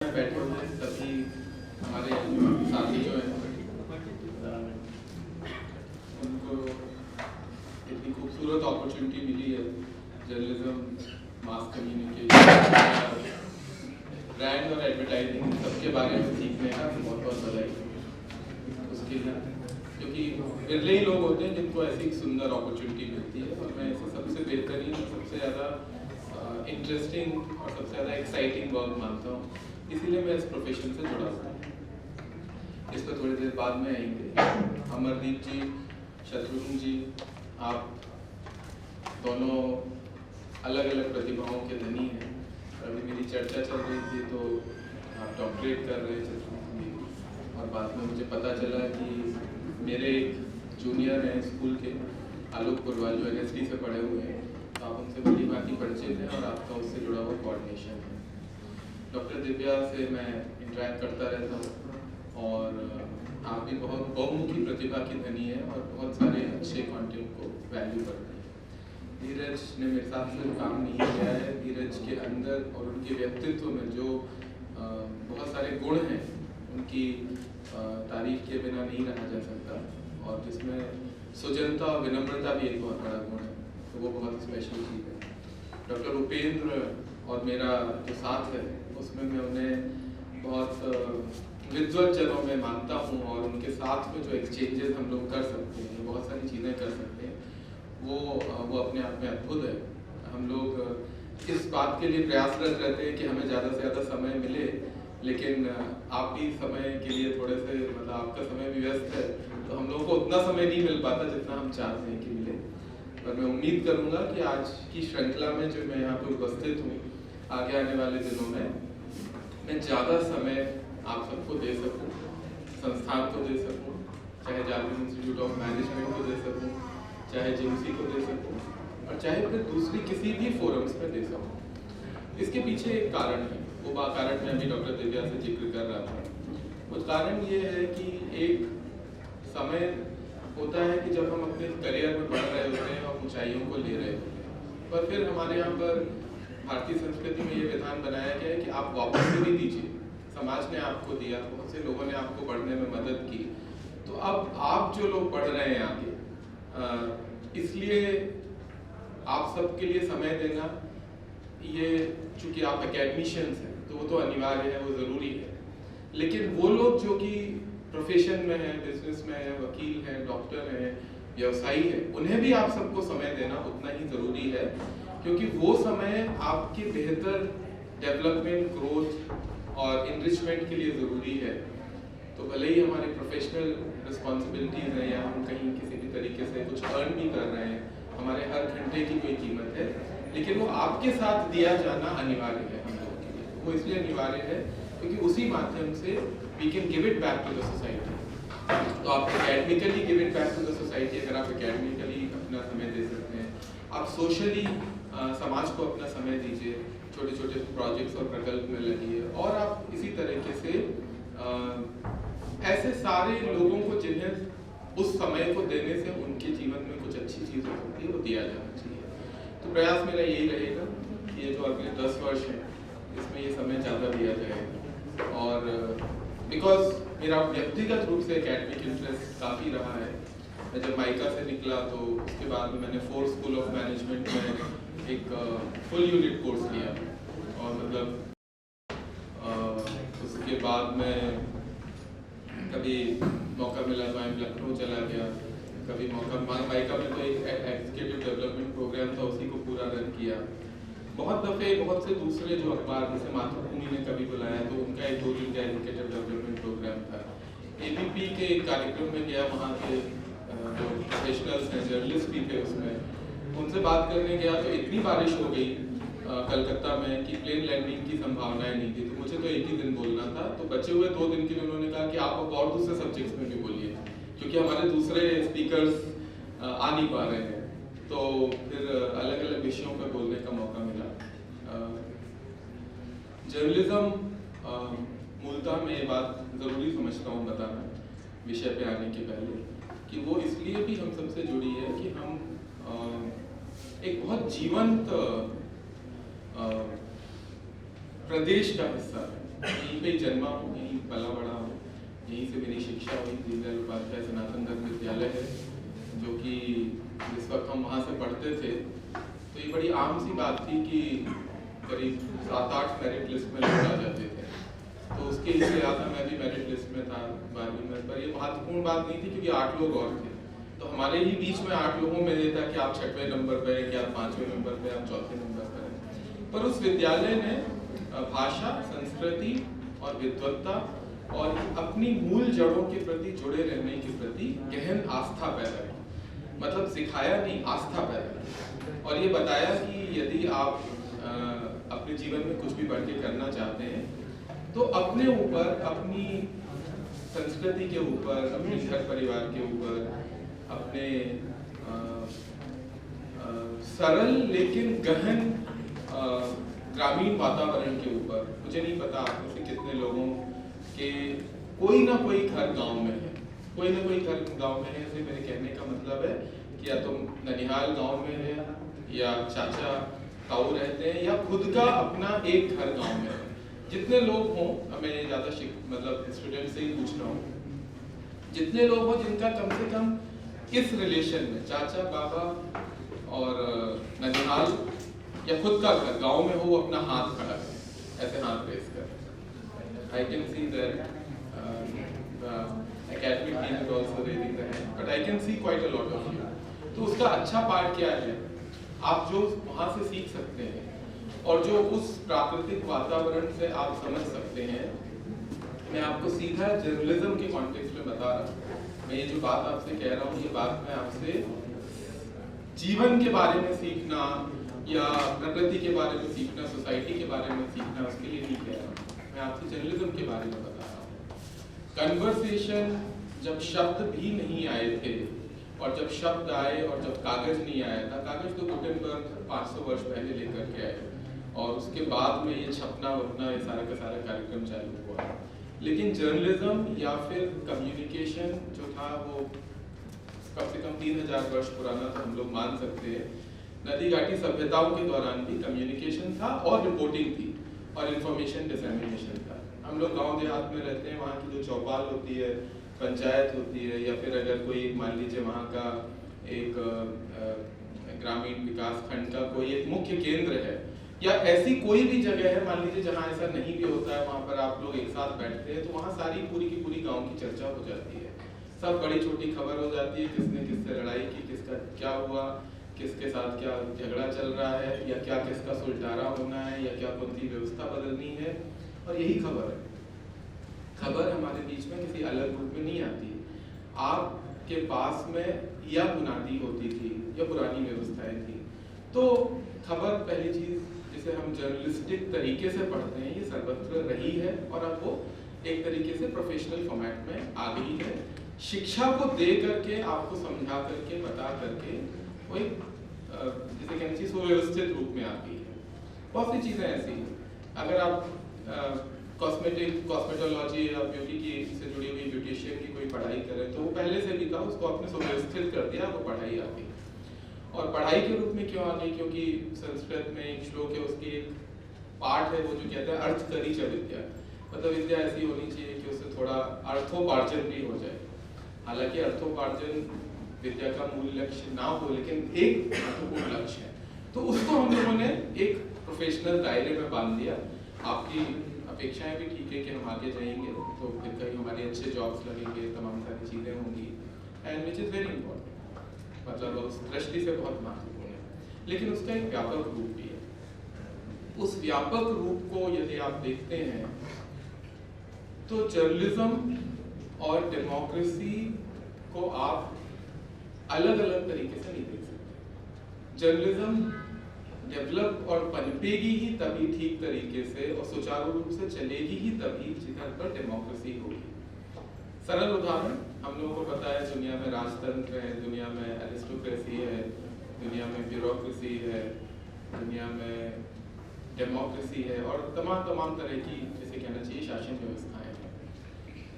बैठे हुए सभी हमारे साथी जो हैं उनको इतनी खूबसूरत अपॉर्चुनिटी मिली है जर्नलिज्म, मास कम्युनिकेशन, ब्रांड और एडवर्टाइजिंग सबके बारे में सीखने का बहुत बहुत बधाई उसके लिए, क्योंकि विरले ही लोग होते हैं जिनको ऐसी सुंदर अपॉर्चुनिटी मिलती है और मैं इसे सबसे बेहतरीन और सबसे ज़्यादा इंटरेस्टिंग और सबसे ज़्यादा एक्साइटिंग वर्क मानता हूँ। इसीलिए मैं इस प्रोफेशन से जुड़ा हुआ हूँ। इस पर थोड़ी देर बाद में आएंगे। अमरदीप जी, शत्रुघ्न जी, आप दोनों अलग अलग प्रतिभाओं के धनी हैं। अभी मेरी चर्चा चल रही थी तो आप डॉक्टरेट कर रहे थे शत्रुघ्न जी, और बाद में मुझे पता चला कि मेरे एक जूनियर हैं स्कूल के, आलोक पुरवाल, जो NSD से पढ़े हुए हैं, तो आप उनसे बड़ी भांति परिचित हैं और आपका उससे जुड़ा हुआ कोऑर्डिनेशन है। डॉक्टर दिव्या से मैं इंटरेक्ट करता रहता हूँ और आप भी बहुत बहुमुखी प्रतिभा की धनी है और बहुत सारे अच्छे कंटेंट को वैल्यू करते हैं। धीरज ने मेरे साथ से काम नहीं किया है। धीरज के अंदर और उनके व्यक्तित्व में जो बहुत सारे गुण हैं, उनकी तारीफ के बिना नहीं रहा जा सकता, और जिसमें सुजनता और विनम्रता भी एक बहुत बड़ा गुण है, तो वो बहुत स्पेशल चीज़ है। डॉक्टर उपेंद्र और मेरा जो साथ है उसमें मैं उन्हें बहुत विद्वत जनों में मानता हूँ, और उनके साथ में जो एक्सचेंजेस हम लोग कर सकते हैं, बहुत सारी चीज़ें कर सकते हैं, वो अपने आप में अद्भुत है। हम लोग इस बात के लिए प्रयासरत रहते हैं कि हमें ज़्यादा से ज़्यादा समय मिले, लेकिन आप भी समय के लिए थोड़े से मतलब आपका समय भी व्यस्त है, तो हम लोगों को उतना समय नहीं मिल पाता जितना हम चाहते हैं कि मिले। पर मैं उम्मीद करूँगा कि आज की श्रृंखला में जो मैं यहाँ पर उपस्थित हूँ, आगे आने वाले दिनों में मैं ज़्यादा समय आप सबको दे सकूं, संस्थान को दे सकूं, चाहे जारविन इंस्टीट्यूट ऑफ मैनेजमेंट को दे सकूं, चाहे JIMC को दे सकूं, और चाहे फिर दूसरी किसी भी फोरम्स में दे सकूं। इसके पीछे एक कारण है, वो कारण मैं अभी डॉक्टर दिव्या से जिक्र कर रहा था। वो कारण ये है कि एक समय होता है कि जब हम अपने करियर में बढ़ रहे होते हैं और ऊंचाइयों को ले रहे होते हैं, पर फिर हमारे यहाँ पर भारतीय संस्कृति में ये विधान बनाया गया है कि आप वापस भी दीजिए। समाज ने आपको दिया, बहुत से लोगों ने आपको बढ़ने में मदद की, तो अब आप जो लोग बढ़ रहे हैं आगे, इसलिए आप सबके लिए समय देना, ये चूंकि आप एकेडमिशियंस हैं तो वो तो अनिवार्य है, वो ज़रूरी है। लेकिन वो लोग जो कि प्रोफेशन में हैं, बिजनेस में हैं, वकील हैं, डॉक्टर हैं, व्यवसायी हैं, उन्हें भी आप सबको समय देना उतना ही ज़रूरी है, क्योंकि वो समय आपकी बेहतर डेवलपमेंट, ग्रोथ और इनरिचमेंट के लिए ज़रूरी है। तो भले ही हमारे प्रोफेशनल रिस्पॉन्सिबिलिटीज़ हैं या हम कहीं किसी भी तरीके से कुछ अर्न भी कर रहे हैं, हमारे हर घंटे की कोई कीमत है, लेकिन वो आपके साथ दिया जाना अनिवार्य है हम लोगों के लिए। वो इसलिए अनिवार्य है क्योंकि उसी माध्यम से we can give it back to the society. तो आप academically give it back to the society, अगर आप एकेडमिकली अपना समय दे सकते हैं, आप सोशली समाज को अपना समय दीजिए, छोटे छोटे प्रोजेक्ट्स और प्रकल्प में लगिए, और आप इसी तरीके से ऐसे सारे लोगों को जिन्हें उस समय को देने से उनके जीवन में कुछ अच्छी चीज़ हो सकती है, वो दिया जाना चाहिए। तो प्रयास मेरा यही रहेगा कि ये जो अगले 10 वर्ष हैं इसमें ये समय ज़्यादा दिया जाएगा, और बिकॉज मेरा व्यक्तिगत रूप से एकेडमिक इंटरेस्ट काफ़ी रहा है। मैं जब माइका से निकला तो उसके बाद में मैंने फोर्स स्कूल ऑफ मैनेजमेंट में एक फुल यूनिट कोर्स लिया, और मतलब उसके बाद में कभी मौका मिला तो मैं लखनऊ चला गया, कभी मौका माइका में तो एक एग्जीक्यूटिव डेवलपमेंट प्रोग्राम था, उसी को पूरा रन किया। बहुत दफ़े बहुत से दूसरे जो अखबार, जैसे मातृभूमि ने कभी बुलाया तो उनका एक 2 दिन का एजुकेटिव डेवलपमेंट प्रोग्राम था। ABP के एक कार्यक्रम में गया, वहाँ के जो प्रोफेशनल्स हैं, जर्नलिस्ट भी थे उसमें, उनसे बात करने गया तो इतनी बारिश हो गई कलकत्ता में कि प्लेन लैंडिंग की संभावनाएं नहीं थी, तो मुझे तो एक ही दिन बोलना था। तो बचे हुए 2 दिन के लिए उन्होंने कहा कि आप अब और दूसरे सब्जेक्ट्स में भी बोलिए, क्योंकि हमारे दूसरे स्पीकर्स आ नहीं पा रहे हैं। तो फिर अलग अलग विषयों पर बोलने का मौका मिला। जर्नलिज्म मूलतः मैं ये बात ज़रूरी समझता हूँ बताना विषय पे आने के पहले, कि वो इसलिए भी हम सबसे जुड़ी है कि हम एक बहुत जीवंत प्रदेश का हिस्सा है। यहीं पे जन्मा हूँ, यहीं पला बड़ा हूँ, यहीं से मेरी शिक्षा हुई। दीनदयाल उपाध्याय सनातन धर्म विद्यालय है, जो कि जिस वक्त हम वहाँ से पढ़ते थे तो ये बड़ी आम सी बात थी कि करीब 7-8 मेरिट लिस्ट में लोग आ जाते थे। तो उसके इससे ज़्यादा मैं भी मेरिट लिस्ट में था 12वीं में, पर ये महत्वपूर्ण बात नहीं थी क्योंकि 8 लोग और थे। तो हमारे ही बीच में 8 लोगों में ये था कि आप 6वें नंबर पर हैं, कि आप 5वें नंबर पर, आप 4थे नंबर पर हैं। पर उस विद्यालय ने भाषा, संस्कृति और विद्वत्ता और अपनी मूल जड़ों के प्रति जुड़े रहने के प्रति गहन आस्था पैदा की। मतलब सिखाया नहीं, आस्था पैदा की, और ये बताया कि यदि आप अपने जीवन में कुछ भी बढ़ के करना चाहते हैं तो अपने ऊपर, अपनी संस्कृति के ऊपर, अपने घर परिवार के ऊपर, अपने सरल लेकिन गहन ग्रामीण वातावरण के ऊपर। मुझे नहीं पता आप में से कितने लोगों के कोई ना कोई घर गांव में है, कोई ना कोई घर गांव में है। इसलिए मेरे कहने का मतलब है कि या तुम ननिहाल गांव में है, या चाचा ताऊ रहते हैं, या खुद का अपना एक घर गांव में है। जितने लोग हों, मैं ये ज़्यादा मतलब स्टूडेंट से ही पूछ रहा हूँ, जितने लोग हों जिनका कम से कम इस रिलेशन में चाचा, बाबा और ननिहाल या खुद का घर गांव में हो, अपना हाथ खड़ा करें, ऐसे हाथ रेस करें। I can see that the academic team is also raising the hand, but I can see quite a lot of you. तो उसका अच्छा पार्ट क्या है? आप जो वहाँ से सीख सकते हैं और जो उस प्राकृतिक वातावरण से आप समझ सकते हैं। मैं आपको सीधा जर्नलिज्म के कॉन्टेक्स्ट में बता रहा हूँ। मैं ये जो बात आपसे कह रहा हूँ, ये बात मैं आपसे जीवन के बारे में सीखना या प्रकृति के बारे में सीखना, सोसाइटी के बारे में सीखना, उसके लिए नहीं कह रहा हूँ। मैं आपसे जर्नलिज्म के बारे में बता रहा हूँ। कन्वर्सेशन जब शब्द भी नहीं आए थे, और जब शब्द आए और जब कागज नहीं आया था, कागज तो गुटेनबर्ग 500 वर्ष पहले लेकर के आए, और उसके बाद में ये छपना वपना, ये सारा का सारा कार्यक्रम चालू हुआ। लेकिन जर्नलिज्म या फिर कम्युनिकेशन जो था वो कम से कम 3000 वर्ष पुराना था, हम लोग मान सकते हैं। नदी घाटी सभ्यताओं के दौरान भी कम्युनिकेशन था और रिपोर्टिंग थी और इंफॉर्मेशन डिसेमिनेशन था। हम लोग गांव देहात में रहते हैं, वहाँ की जो चौपाल होती है, पंचायत होती है, या फिर अगर कोई मान लीजिए वहाँ का एक ग्रामीण विकास खंड का कोई एक मुख्य केंद्र है, या ऐसी कोई भी जगह है मान लीजिए जहाँ ऐसा नहीं भी होता है, वहाँ पर आप लोग एक साथ बैठते हैं, तो वहाँ सारी पूरी की पूरी गांव की चर्चा हो जाती है। सब बड़ी छोटी खबर हो जाती है, किसने किससे लड़ाई की, किसका क्या हुआ, किसके साथ क्या झगड़ा चल रहा है, या क्या किसका सुलटारा होना है, या क्या कौन सी व्यवस्था बदलनी है, और यही खबर है। खबर हमारे बीच में किसी अलग रूप में नहीं आती। आपके पास में या बुनियादी होती थी या पुरानी व्यवस्थाएं थी। तो खबर पहली चीज जिसे हम जर्नलिस्टिक तरीके से पढ़ते हैं, ये सर्वत्र रही है, और अब वो एक तरीके से प्रोफेशनल फॉर्मेट में आ गई है। शिक्षा को दे करके, आपको समझा करके, बता करके वो एक जिसे कहना चाहिए सुव्यवस्थित रूप में आ गई है। बहुत सी चीजें ऐसी हैं। अगर आप कॉस्मेटोलॉजी या ब्यूटी की से जुड़ी हुई ब्यूटिशियन की कोई पढ़ाई करें, तो वो पहले से भी था, उसको आपने सुव्यवस्थित कर दिया, वो पढ़ाई आ गई। और पढ़ाई के रूप में क्यों आ गई? क्योंकि संस्कृत में एक श्लोक है, उसकी एक पाठ है, वो जो कहता है अर्थ करी च विद्या। मतलब विद्या ऐसी होनी चाहिए कि उससे थोड़ा अर्थोपार्जन भी हो जाए। हालांकि अर्थोपार्जन विद्या का मूल लक्ष्य ना हो, लेकिन एक महत्वपूर्ण लक्ष्य है। तो उसको हम लोगों ने एक प्रोफेशनल दायरे में बांध दिया। आपकी अपेक्षाएं भी ठीक है कि हम आगे जाएंगे तो फिर कहीं हमारे अच्छे जॉब्स लगेंगे, तमाम सारी चीज़ें होंगी, and which is very important, मतलब उस दृष्टि से बहुत महत्वपूर्ण है। लेकिन उसका एक व्यापक रूप भी है। उस व्यापक रूप को यदि आप देखते हैं तो जर्नलिज्म और डेमोक्रेसी को आप अलग अलग तरीके से नहीं देख सकते। जर्नलिज्म डेवलप और पनपेगी ही तभी ठीक तरीके से और सुचारू रूप से चलेगी ही तभी जिधर पर डेमोक्रेसी होगी। सरल उदाहरण, हम लोगों को पता है दुनिया में राजतंत्र है, दुनिया में एरिस्टोक्रेसी है, दुनिया में ब्यूरोक्रेसी है, दुनिया में डेमोक्रेसी है, और तमाम तरह की जिसे कहना चाहिए शासन व्यवस्थाएं हैं।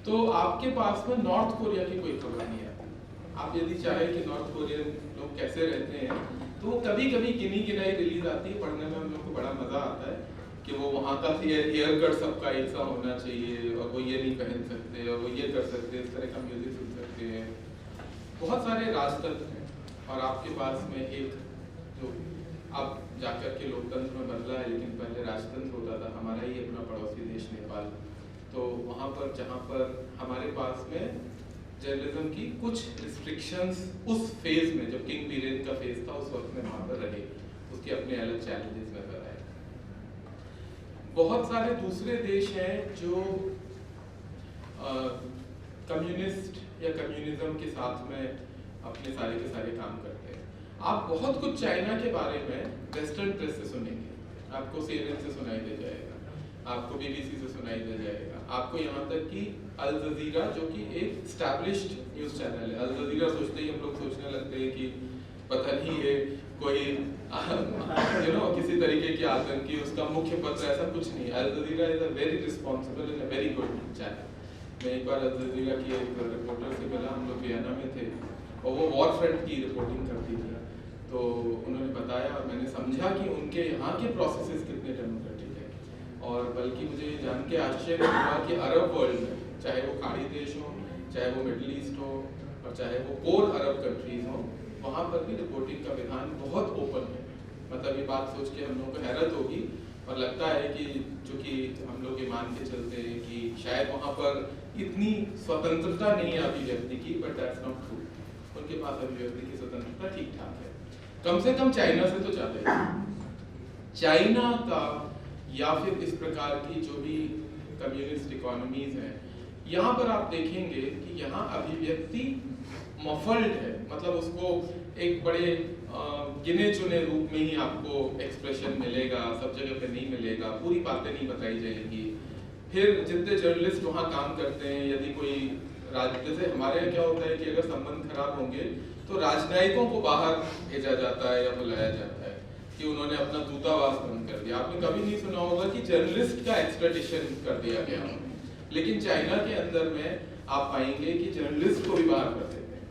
तो आपके पास में नॉर्थ कोरिया की कोई खबर नहीं आती। आप यदि चाहे कि नॉर्थ कोरियन लोग कैसे रहते हैं, तो वो कभी कभी गिनी गिनाई रिलीज आती है, पढ़ने में हम लोग को बड़ा मजा आता है। कि वो वहाँ का हेयर कट सबका एक सा होना चाहिए और वो ये नहीं पहन सकते और वो ये कर सकते, इस तरह का म्यूजिक सुन सकते हैं। बहुत सारे राजतंत्र हैं और आपके पास में एक जो अब जाकर के लोकतंत्र में बदला है, लेकिन पहले राजतंत्र होता था, हमारा ही अपना पड़ोसी देश नेपाल। तो वहाँ पर जहाँ पर हमारे पास में जर्नलिज्म की कुछ रिस्ट्रिक्शंस उस फेज में, जब किंग पीरियड का फेज था, उस वक्त में वहाँ पर रहे, उसके अपने अलग चैलेंजेस नजर आए। बहुत सारे दूसरे देश हैं जो कम्युनिस्ट या कम्युनिज्म के साथ में अपने सारे के सारे काम करते हैं। आप बहुत कुछ चाइना के बारे में वेस्टर्न प्रेस से सुनेंगे, आपको CNN से सुनाई दे जाएगा, आपको BBC से सुनाई दे जाएगा, आपको यहाँ तक कि अल जजीरा जो कि एक स्टैब्लिश्ड न्यूज़ चैनल है। अल जजीरा सोचते ही हम लोग सोचने लगते हैं कि पता नहीं है कोई किसी तरीके की आतंकी उसका मुख्य पत्र, ऐसा कुछ नहीं। Al Jazeera is a very responsible and a very good channel. मैं एक बार अल जजीरा की एक रिपोर्टर से मिला, हम लोग वियना में थे और वो वॉर फ्रंट की रिपोर्टिंग करती थी। तो उन्होंने बताया और मैंने समझा कि उनके यहाँ के प्रोसेसेस कितने डेमोक्रेटिक है। और बल्कि मुझे जान के आश्चर्य हुआ कि अरब वर्ल्ड में, चाहे वो खाड़ी देश हो, चाहे वो मिडिल ईस्ट हो और चाहे वो कोर अरब कंट्रीज हो, वहाँ पर भी रिपोर्टिंग का विधान बहुत ओपन है। मतलब ये बात सोच के हम लोगों को हैरत होगी और लगता है कि चूंकि हम लोग ये मान के चलते हैं कि शायद वहाँ पर इतनी स्वतंत्रता नहीं है अभिव्यक्ति की, बट दैट्स नॉट ट्रू। उनके पास अभिव्यक्ति की स्वतंत्रता ठीक ठाक है, कम से कम चाइना से तो ज्यादा है। चाइना का या फिर इस प्रकार की जो भी कम्युनिस्ट इकोनॉमीज हैं, यहाँ पर आप देखेंगे कि यहाँ अभिव्यक्ति मफल्ड है, मतलब उसको एक बड़े गिने चुने रूप में ही आपको एक्सप्रेशन मिलेगा, सब जगह पे नहीं मिलेगा, पूरी बातें नहीं बताई जाएंगी। फिर जितने जर्नलिस्ट वहाँ काम करते हैं, यदि कोई जैसे हमारे यहाँ क्या होता है कि अगर संबंध खराब होंगे तो राजनयिकों को बाहर भेजा जाता है या बुलाया जाता है कि उन्होंने अपना दूतावास बंद कर दिया। आपने कभी नहीं सुना होगा कि जर्नलिस्ट का एक्सट्रेडिशन कर दिया गया, लेकिन चाइना के अंदर में आप पाएंगे कि जर्नलिस्ट को भी बाहर कर देते हैं।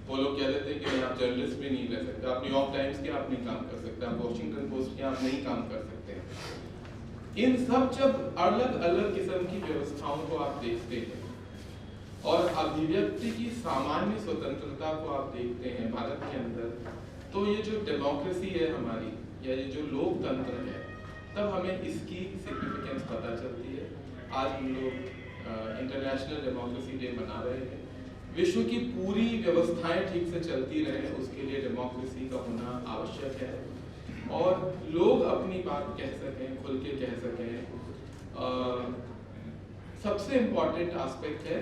वो लोग कह देते हैं कि आप जर्नलिस्ट भी नहीं रह सकते, आप न्यूयॉर्क टाइम्स के आप नहीं काम कर सकते, आप वॉशिंगटन पोस्ट के आप नहीं काम कर सकते। इन सब जब अलग अलग किस्म की व्यवस्थाओं को आप देखते हैं और अभिव्यक्ति की सामान्य स्वतंत्रता को आप देखते हैं भारत के अंदर, तो ये जो डेमोक्रेसी है हमारी, या ये जो लोकतंत्र है, तब हमें इसकी सिग्निफिकेंस पता चलती है। आज हम लोग इंटरनेशनल डेमोक्रेसी डे मना रहे हैं। विश्व की पूरी व्यवस्थाएं ठीक से चलती रहे, उसके लिए डेमोक्रेसी का होना आवश्यक है और लोग अपनी बात कह सकें, खुल के कह सकें। सबसे इम्पोर्टेंट एस्पेक्ट है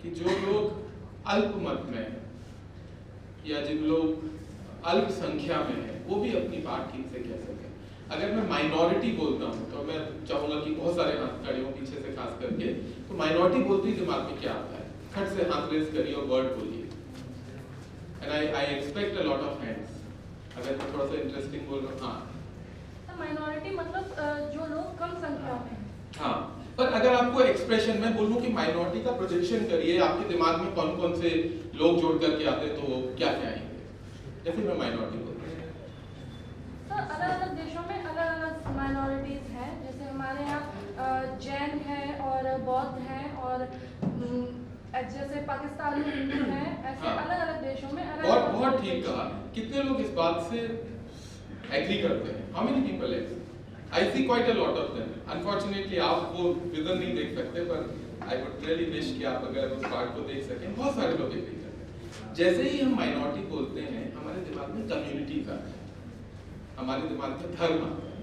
कि जो लोग अल्पमत में या जिन लोग अल्पसंख्या में हैं, वो भी अपनी बात ठीक से कह सकें। अगर मैं माइनॉरिटी बोलता हूँ तो मैं चाहूँगा कि बहुत सारे हाथ खड़े हों पीछे से खास करके, तो माइनॉरिटी बोलते ही दिमाग में क्या आता है? खट से हाथ रेज करिए और वर्ड बोलिए, and I expect a lot of hands. अगर मैं थोड़ा सा इंटरेस्टिंग बोल रहा हूँ, हाँ, माइनॉरिटी मतलब जो लोग कम संख्या में, हाँ। पर अगर आपको एक्सप्रेशन में बोलूं कि माइनॉरिटी का प्रोजेक्शन करिए, आपके दिमाग में कौन कौन से लोग जोड़ करके आते हैं, तो वो क्या क्या आएंगे? जैसे मैं माइनॉरिटी बोलता हूँ, तो अलग अलग देशों में अलग अलग माइनॉरिटीज हैं। जैसे हमारे यहाँ जैन है और बौद्ध हैं और जैसे पाकिस्तान में हिंदू हैं, ऐसे हाँ। अलग अलग देशों में अलग बहुत बहुत ठीक कहा। कितने लोग इस बात से एग्री करते हैं? How many people agree? I see quite a lot of them. Unfortunately, आप वो विजन नहीं देख सकते, पर I would really wish कि आप अगर उस पार्ट को देख सकें। बहुत सारे लोग एग्री करते हैं। जैसे ही हम माइनॉरिटी बोलते हैं, हमारे दिमाग में कम्युनिटी आता है, हमारे दिमाग में धर्म आता है।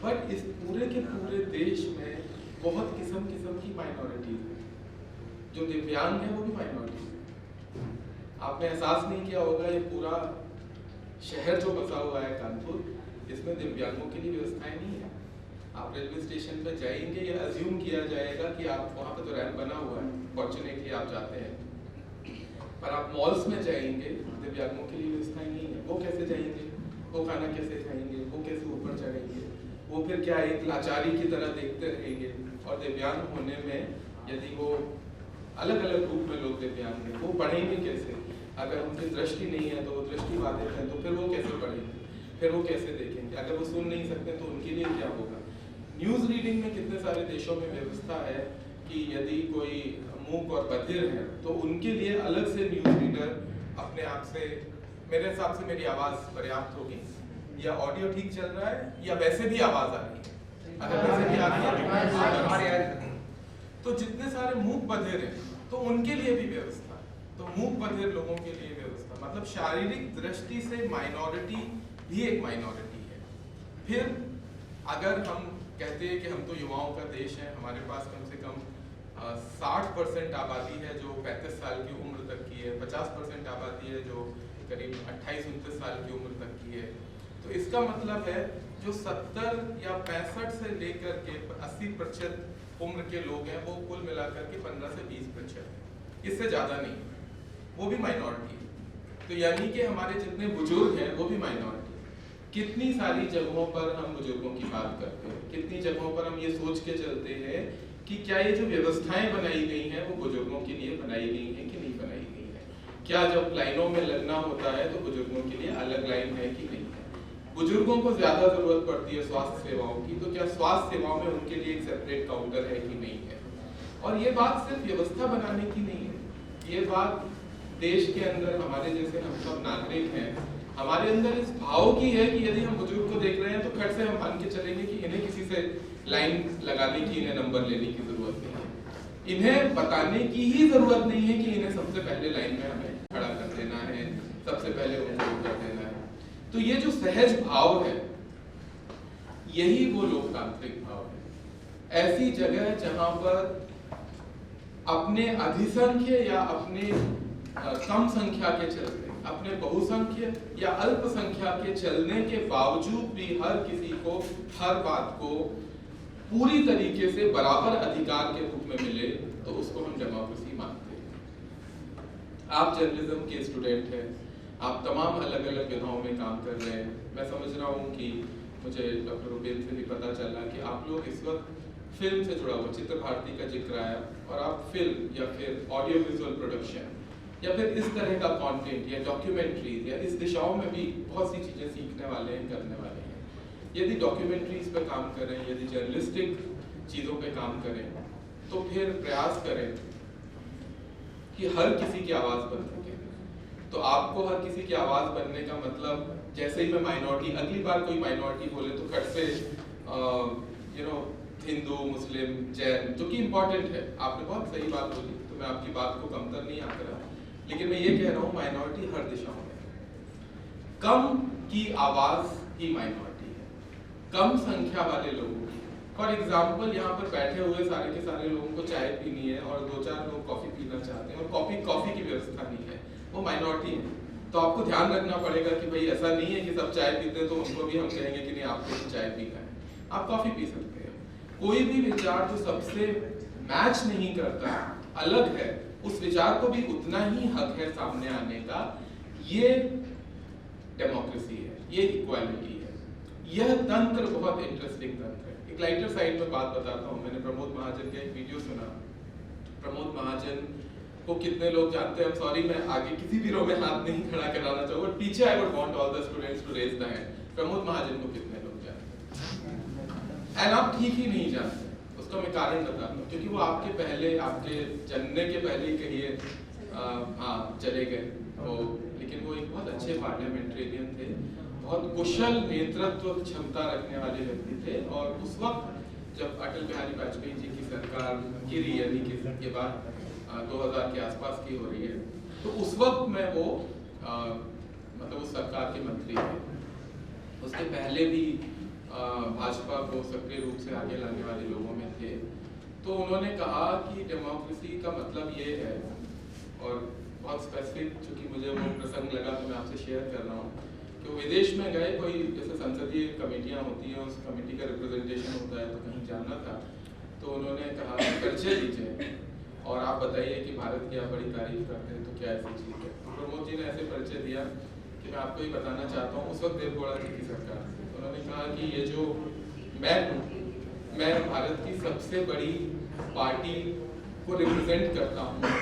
बट इस पूरे के पूरे देश में बहुत किस्म किस्म की माइनॉरिटीज हैं। जो दिव्यांग है वो भी माइनॉरिटी है। आपने एहसास नहीं किया होगा, ये पूरा शहर जो बसा हुआ है कानपुर, इसमें दिव्यांगों के लिए व्यवस्थाएं नहीं है। आप रेलवे स्टेशन पर जाएंगे, ये अज्यूम किया जाएगा कि आप वहाँ पे तो रैंप बना हुआ है, फॉर्चुनेटली आप जाते हैं, पर आप मॉल्स में जाएंगे, दिव्यांगों के लिए व्यवस्थाएं नहीं है। वो कैसे जाएंगे? वो खाना कैसे खाएंगे? वो कैसे ऊपर चढ़ेंगे? वो फिर क्या एक लाचारी की तरह देखते रहेंगे। और दिव्यांग होने में यदि वो अलग अलग रूप में लोग दिव्यांग हैं, वो पढ़ेंगे कैसे? अगर उनकी दृष्टि नहीं है तो वो दृष्टि बाधित है, तो फिर वो कैसे पढ़ेंगे? फिर वो कैसे देखेंगे? अगर वो सुन नहीं सकते तो उनके लिए क्या होगा? न्यूज़ रीडिंग में कितने सारे देशों में व्यवस्था है कि यदि कोई मूक और बधिर है तो उनके लिए अलग से न्यूज़ रीडर अपने आप से, मेरे हिसाब से मेरी आवाज़ पर्याप्त होगी, या ऑडियो ठीक चल रहा है या वैसे भी आवाज़ आ रही है, अगर वैसे भी आ रही है तो जितने सारे मूक बधिर हैं तो उनके लिए भी व्यवस्था, तो मूक बधिर लोगों के लिए व्यवस्था, मतलब शारीरिक दृष्टि से माइनॉरिटी भी एक माइनॉरिटी है। फिर अगर हम कहते हैं कि हम तो युवाओं का देश है, हमारे पास कम से कम 60% आबादी है जो 35 साल की उम्र तक की है, 50% आबादी है जो करीब 28-29 साल की उम्र तक की है, तो इसका मतलब है जो 70 या 65 से लेकर के 80% उम्र के लोग हैं वो कुल मिलाकर के 15 से 20% है, इससे ज़्यादा नहीं, वो भी माइनॉरिटी है। तो यानी कि हमारे जितने बुजुर्ग हैं वो भी माइनॉरिटी। कितनी सारी जगहों पर हम बुजुर्गों की बात करते हैं, कितनी जगहों पर हम ये सोच के चलते हैं कि क्या ये जो व्यवस्थाएं बनाई गई हैं वो बुजुर्गों के लिए बनाई गई हैं कि नहीं बनाई गई है, क्या जब लाइनों में लगना होता है तो बुजुर्गों के लिए अलग लाइन है कि नहीं है, बुजुर्गों को ज्यादा जरूरत पड़ती है स्वास्थ्य सेवाओं की, तो क्या स्वास्थ्य सेवाओं में उनके लिए एक सेपरेट काउंटर है कि नहीं है। और ये बात सिर्फ व्यवस्था बनाने की नहीं है, ये बात देश के अंदर हमारे जैसे हम सब नागरिक हैं, हमारे अंदर इस भाव की है कि यदि हम बुजुर्ग को देख रहे हैं तो खट से हम मान के चलेंगे कि इन्हें किसी से लाइन लगाने की, इन्हें नंबर लेने की जरूरत नहीं है, इन्हें बताने की ही जरूरत नहीं है कि इन्हें सबसे पहले लाइन में हमें खड़ा कर देना है, सबसे पहले उनको कर देना है। तो ये जो सहज भाव है यही वो लोकतांत्रिक भाव है। ऐसी जगह जहां पर अपने अधिसंख्य या अपने कम संख्या के चलते, अपने बहुसंख्य या अल्पसंख्या के चलने के बावजूद भी हर किसी को हर बात को पूरी तरीके से बराबर अधिकार के रूप में मिले, तो उसको हम डेमोक्रेसी मानते हैं। आप जर्नलिज्म के स्टूडेंट हैं, आप तमाम अलग अलग विधाओं में काम कर रहे हैं। मैं समझ रहा हूँ कि मुझे डॉक्टर रुबेन से भी पता चला कि आप लोग इस वक्त फिल्म से जुड़ा हुआ, चित्र भारती का जिक्र आया, और आप फिल्म या फिर ऑडियो विजुअल प्रोडक्शन या फिर इस तरह का कंटेंट या डॉक्यूमेंट्रीज या इस दिशाओं में भी बहुत सी चीज़ें सीखने वाले हैं, करने वाले हैं। यदि डॉक्यूमेंट्रीज पे काम करें, यदि जर्नलिस्टिक चीज़ों पे काम करें, तो फिर प्रयास करें कि हर किसी की आवाज़ बन सके। तो आपको हर किसी की आवाज़ बनने का मतलब, जैसे ही मैं माइनॉरिटी, अगली बार कोई माइनॉरिटी बोले तो खट से हिंदू, मुस्लिम, जैन, जो कि इम्पोर्टेंट है, आपने बहुत सही बात बोली, तो मैं आपकी बात को कमतर नहीं आंक रहा, लेकिन मैं ये कह रहा हूँ माइनॉरिटी हर दिशाओं में, कम की आवाज़ ही माइनॉरिटी है, कम संख्या वाले लोगों की। फॉर एग्जाम्पल, यहाँ पर बैठे हुए सारे के सारे लोगों को चाय पीनी है और 2-4 लोग कॉफ़ी पीना चाहते हैं और कॉफ़ी की व्यवस्था नहीं है, वो माइनॉरिटी है। तो आपको ध्यान रखना पड़ेगा कि भाई ऐसा नहीं है कि सब चाय पीते हैं तो उनको भी हम कहेंगे कि नहीं आपको भी चाय पीना है, आप कॉफ़ी पी सकते हैं। कोई भी विचार जो सबसे मैच नहीं करता, अलग है, उस विचार को भी उतना ही हक है सामने आने का। ये डेमोक्रेसी है, ये इक्वालिटी है। यह तंत्र बहुत इंटरेस्टिंग तंत्र है। एक लाइटर साइड में बात बताता हूँ, मैंने प्रमोद महाजन का एक वीडियो सुना। प्रमोद महाजन को कितने लोग जानते हैं? सॉरी, मैं आगे किसी भी रो में हाथ नहीं खड़ा कराना चाहूँगा, पीछे I would want all the students to raise the hand. Pramod Mahajan को कितने लोग जानते हैं? एंड आप ठीक ही नहीं जानते, उसका मैं कारण बताता हूँ, क्योंकि वो आपके पहले, आपके जन्मने के पहले ही कहिए चले गए वो, लेकिन वो एक बहुत अच्छे पार्लियामेंटेरियन थे, बहुत कुशल नेतृत्व क्षमता रखने वाले व्यक्ति थे। और उस वक्त जब अटल बिहारी वाजपेयी जी की सरकार गिरी, यानी कि ये बात 2000 के आसपास की हो रही है, तो उस वक्त में वो मतलब उस सरकार के मंत्री थे। उसके पहले भी भाजपा को सक्रिय रूप से आगे लाने वाले लोगों में थे। तो उन्होंने कहा कि डेमोक्रेसी का मतलब ये है, और बहुत स्पेसिफिक, चूंकि मुझे वो प्रसंग लगा तो मैं आपसे शेयर कर रहा हूँ, कि वो विदेश में गए, कोई जैसे संसदीय कमेटियाँ होती हैं, उस कमेटी का रिप्रेजेंटेशन होता है, तो कहीं जाना था, तो उन्होंने कहा परिचय दीजिए और आप बताइए कि भारत की आप बड़ी तारीफ करते हैं, तो क्या ऐसी चीज़ है। तो प्रमोद जी ने ऐसे परिचय दिया कि मैं आपको ये बताना चाहता हूँ, उस वक्त देवगौड़ा जी की सरकार थी। उन्होंने कहा कि ये जो मैं हूँ, मैं भारत की सबसे बड़ी पार्टी को रिप्रेजेंट करता हूँ,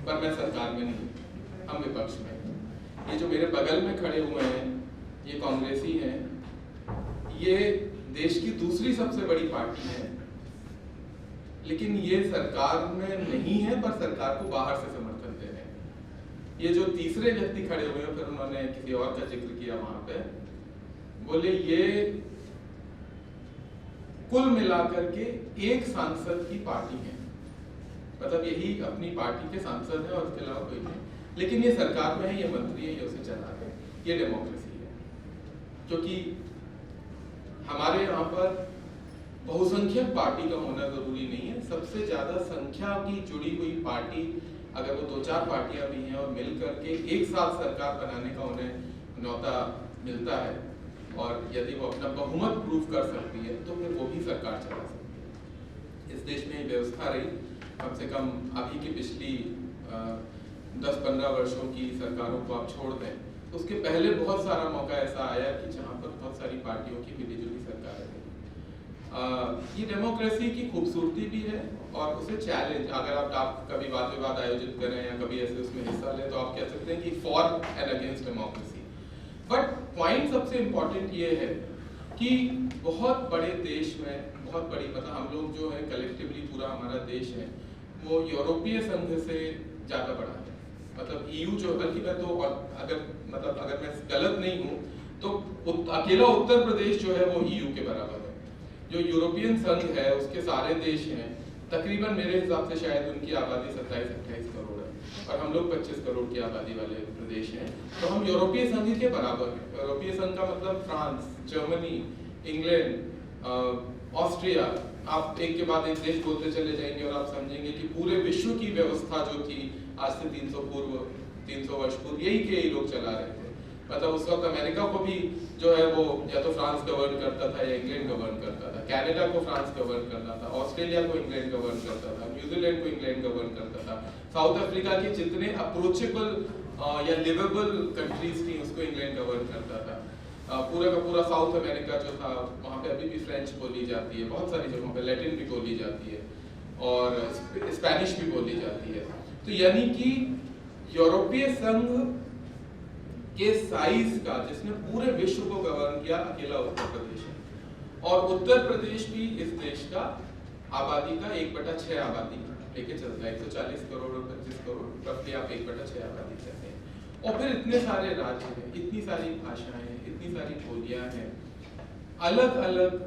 पर मैं सरकार में नहीं, हम विपक्ष में। ये जो मेरे बगल में खड़े हुए हैं, ये कांग्रेसी हैं, ये देश की दूसरी सबसे बड़ी पार्टी है, लेकिन ये सरकार में नहीं है पर सरकार को बाहर से समर्थन दे रहे हैं। ये जो तीसरे व्यक्ति खड़े हुए हैं, फिर उन्होंने किसी और का जिक्र किया वहां पे, बोले ये कुल मिलाकर के एक सांसद की पार्टी है, मतलब यही अपनी पार्टी के सांसद है और उसके अलावा कोई नहीं, लेकिन ये सरकार में है, ये मंत्री है, ये उसे चला रहे हैं। ये डेमोक्रेसी है, क्योंकि हमारे यहाँ पर बहुसंख्यक पार्टी का होना जरूरी नहीं है। सबसे ज्यादा संख्या की जुड़ी हुई पार्टी, अगर वो 2-4 पार्टियां भी हैं और मिल करके एक साथ सरकार बनाने का उन्हें न्योता मिलता है, और यदि वो अपना बहुमत प्रूव कर सकती है तो फिर वो भी सरकार चला सकती है। इस देश में व्यवस्था रही कम से कम अभी की पिछली 10-15 वर्षों की सरकारों को आप छोड़ दें, तो उसके पहले बहुत सारा मौका ऐसा आया कि जहाँ पर बहुत सारी पार्टियों की मिलीजुली सरकार रही। ये डेमोक्रेसी की खूबसूरती भी है और उसे चैलेंज, अगर आप कभी वाद विवाद आयोजित करें या कभी ऐसे उसमें हिस्सा लें, तो आप कह सकते हैं कि for and against democracy. But point सबसे इम्पोर्टेंट ये है कि बहुत बड़े देश में बहुत बड़ी, मतलब हम लोग जो है कलेक्टिवली पूरा हमारा देश है वो यूरोपीय संघ से ज्यादा बड़ा है, मतलब EU जो, बल्कि मैं तो अगर मैं गलत नहीं हूँ तो अकेला उत्तर प्रदेश जो है वो EU के बराबर है। जो यूरोपियन संघ है उसके सारे देश हैं, तकरीबन मेरे हिसाब से शायद उनकी आबादी 27-28 करोड़ है और हम लोग 25 करोड़ की आबादी वाले प्रदेश हैं, तो हम यूरोपीय संघ के बराबर हैं। यूरोपीय संघ का मतलब फ्रांस, जर्मनी, इंग्लैंड, ऑस्ट्रिया, आप एक के बाद एक देश बोलते चले जाएंगे और आप समझेंगे कि पूरे विश्व की व्यवस्था जो थी आज से 300 वर्ष पूर्व यही के ही लोग चला रहे थे। मतलब उस वक्त अमेरिका को भी जो है वो या तो फ्रांस गवर्न करता था या इंग्लैंड गवर्न करता था, कनाडा को फ्रांस गवर्न करता था, ऑस्ट्रेलिया को इंग्लैंड गवर्न करता था, न्यूजीलैंड को इंग्लैंड गवर्न करता था, साउथ अफ्रीका के जितने अप्रोचेबल या लिवेबल कंट्रीज थी उसको इंग्लैंड गवर्न करता था। पूरा का पूरा साउथ अमेरिका जो था वहाँ पे अभी भी फ्रेंच बोली जाती है, बहुत सारी जगहों पे लैटिन भी बोली जाती है और स्पेनिश भी बोली जाती है। तो यानी कि यूरोपीय संघ के साइज का जिसने पूरे विश्व को गवर्न किया अकेला उत्तर प्रदेश है, और उत्तर प्रदेश भी इस देश का आबादी का 1/6 आबादी लेके चलता है। 140 करोड़ और 25 करोड़, roughly आप 1/6 आबादी कहते हैं। और फिर इतने सारे राज्य हैं, इतनी सारी भाषाएं, इतनी सारी बोलियां हैं, अलग अलग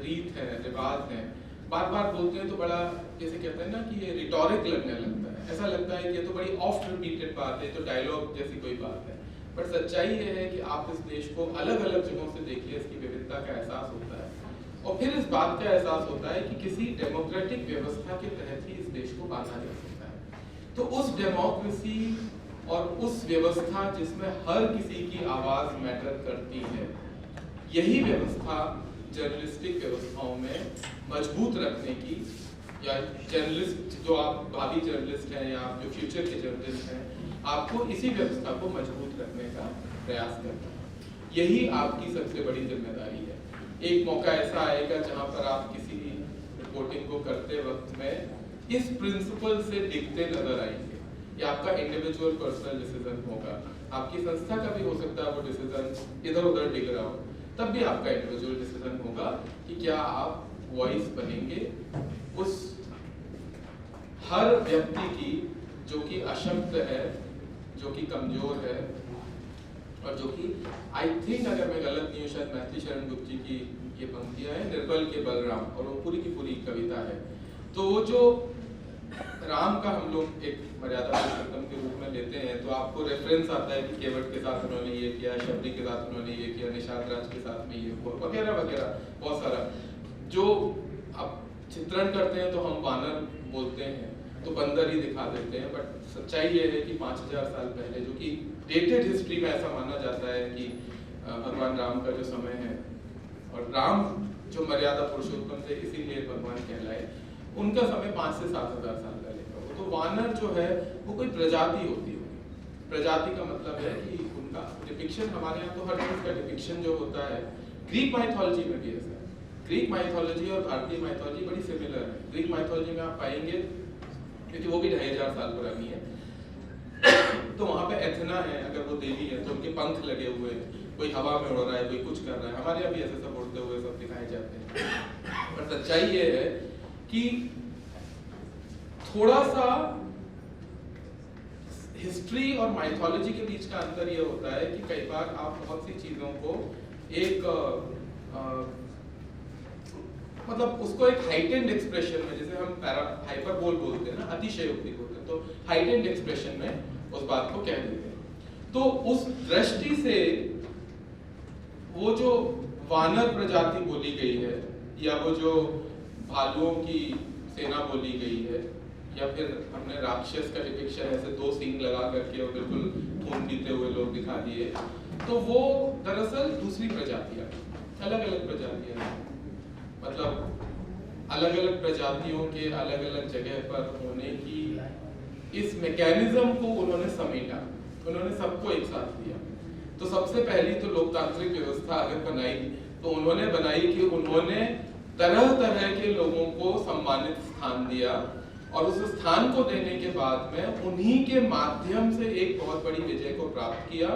रीत है, रिवाज है। बार बार बोलते हैं तो बड़ा जैसे कहते हैं ना कि ये रिटोरिक लगने लगता है, ऐसा लगता है कि ये तो बड़ी ऑफ्ट रिपीटेड बात है, तो डायलॉग जैसी कोई बात है। बट सच्चाई ये है कि आप इस देश को अलग अलग जगहों से देखिए, इसकी विविधता का एहसास होता है और फिर इस बात का एहसास होता है कि किसी डेमोक्रेटिक व्यवस्था के तहत ही इस देश को बांधा जा सकता है। तो उस डेमोक्रेसी और उस व्यवस्था जिसमें हर किसी की आवाज मैटर करती है, यही व्यवस्था जर्नलिस्टिक व्यवस्थाओं में मजबूत रखने की, या जर्नलिस्ट जो आप भावी जर्नलिस्ट हैं या आप जो फ्यूचर के जर्नलिस्ट हैं, आपको इसी व्यवस्था को मजबूत रखने का प्रयास करना है। यही आपकी सबसे बड़ी जिम्मेदारी है। एक मौका ऐसा आएगा जहां पर आप किसी रिपोर्टिंग को करते वक्त में इस प्रिंसिपल से दिखते नजर आएंगे। ये आपका इंडिविजुअल पर्सनल डिसीजन होगा, आपकी संस्था का भी हो सकता है वो डिसीजन इधर उधर दिख रहा हो, तब भी आपका इंडिविजुअल डिसीजन होगा कि क्या आप वॉइस बनेंगे उस हर व्यक्ति की जो कि अशक्त है, जो कि कमजोर है, और जो कि आई थिंक अगर मैं गलत नहीं हूँ शायद मैथिली शरण गुप्त जी की ये पंक्तियां हैं निर्बल के बलराम, और वो पूरी की पूरी कविता है। तो वो जो राम का हम लोग एक मर्यादा पुरुषोत्तम के रूप में लेते हैं, तो आपको रेफरेंस आता है कि केवट के साथ उन्होंने ये किया, शबरी के साथ उन्होंने ये किया, निषाद राज के साथ में ये हुआ, वगैरह वगैरह बहुत सारा। जो आप चित्रण करते हैं तो हम वानर बोलते हैं तो बंदर ही दिखा देते हैं, बट सच्चाई ये है कि 5000 साल पहले, जो कि डेटेड हिस्ट्री में ऐसा माना जाता है कि भगवान राम का जो समय है, और राम जो मर्यादा पुरुषोत्तम थे इसीलिए भगवान कहलाए, उनका समय 5 से 7000 साल पहले का हो। तो वानर जो है वो कोई प्रजाति होती होगी। प्रजाति का मतलब है कि उनका डिपिक्शन, हमारे यहाँ तो हर चीज का डिपिक्शन जो होता है, ग्रीक माइथोलॉजी में भी ऐसा है। ग्रीक माइथोलॉजी और भारतीय माइथोलॉजी बड़ी सिमिलर है। ग्रीक माइथोलॉजी में आप पाएंगे, क्योंकि वो भी 2500 साल पुरानी है, तो वहां पे एथेना है, अगर वो देवी है तो उनके पंख लगे हुए हैं, कोई हवा में उड़ रहा है, कोई कुछ कर रहा है। हमारे यहाँ भी ऐसे सब उड़ते हुए सब दिखाए जाते हैं। पर सच्चाई ये है कि थोड़ा सा हिस्ट्री और माइथोलॉजी के बीच का अंतर ये होता है कि कई बार आप बहुत सी चीजों को एक मतलब उसको एक हाइटेंड एक्सप्रेशन में, जैसे हम हाइपरबोल बोलते हैं ना, अतिशयोक्ति बोलते हैं, तो हाइटेंड एक्सप्रेशन में उस बात को कह देते हैं। तो उस दृष्टि से वो जो वानर प्रजाति बोली गई है, या वो जो भालुओं की सेना बोली गई है, या फिर हमने राक्षस का डिपिक्शन ऐसे 2 सींग लगा करके और बिल्कुल खून पीते हुए लोग दिखा दिए, तो वो दरअसल दूसरी प्रजातियां, अलग अलग प्रजातियां, मतलब अलग अलग प्रजातियों के अलग अलग जगह पर होने की इस मैकेनिज्म को उन्होंने समेटा, उन्होंने सबको एक साथ लिया। तो सबसे पहली तो लोकतांत्रिक व्यवस्था अगर बनाई तो उन्होंने बनाई कि उन्होंने तरह तरह के लोगों को सम्मानित स्थान दिया, और उस स्थान को देने के बाद में उन्हीं के माध्यम से एक बहुत बड़ी विजय को प्राप्त किया,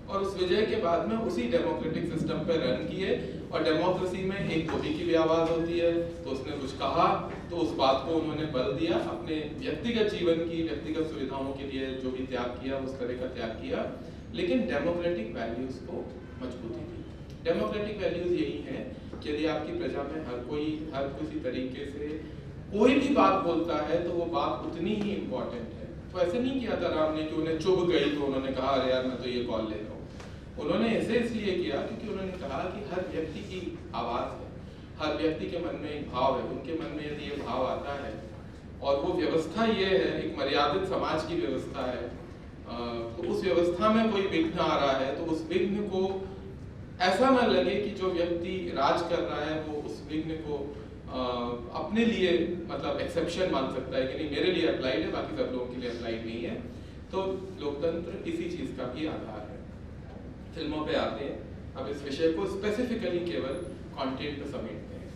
और उस विजय के बाद में उसी डेमोक्रेटिक सिस्टम पे रन किए। और डेमोक्रेसी में एक गोली की भी आवाज होती है, तो उसने कुछ कहा तो उस बात को उन्होंने बल दिया, अपने व्यक्तिगत जीवन की व्यक्तिगत सुविधाओं के लिए जो भी त्याग किया उस तरह का त्याग किया, लेकिन डेमोक्रेटिक वैल्यूज को मजबूती दी। डेमोक्रेटिक वैल्यूज यही है कि यदि आपकी प्रजा में हर किसी तरीके से कोई भी बात बोलता है तो वो बात उतनी ही इम्पोर्टेंट है। तो ऐसे नहीं किया था राम ने कि उन्हें चुभ गई तो उन्होंने कहा अरे यार मैं तो ये कॉल ले रहा हूँ। उन्होंने ऐसे इसलिए किया क्योंकि उन्होंने कहा कि हर व्यक्ति की आवाज है, हर व्यक्ति के मन में एक भाव है, उनके मन में यदि ये भाव आता है और वो व्यवस्था ये है, एक मर्यादित समाज की व्यवस्था है, तो उस व्यवस्था में कोई विघ्न आ रहा है तो उस विघ्न को ऐसा ना लगे कि जो व्यक्ति राज कर रहा है वो उस विघ्न को अपने लिए मतलब एक्सेप्शन मान सकता है कि नहीं मेरे लिए अप्लाइड है, बाकी सब लोगों के लिए अप्लाइड नहीं है। तो लोकतंत्र इसी चीज का भी आधार है। फिल्मों पे आते हैं, अब इस विषय को स्पेसिफिकली केवल कंटेंट पे समेटते हैं।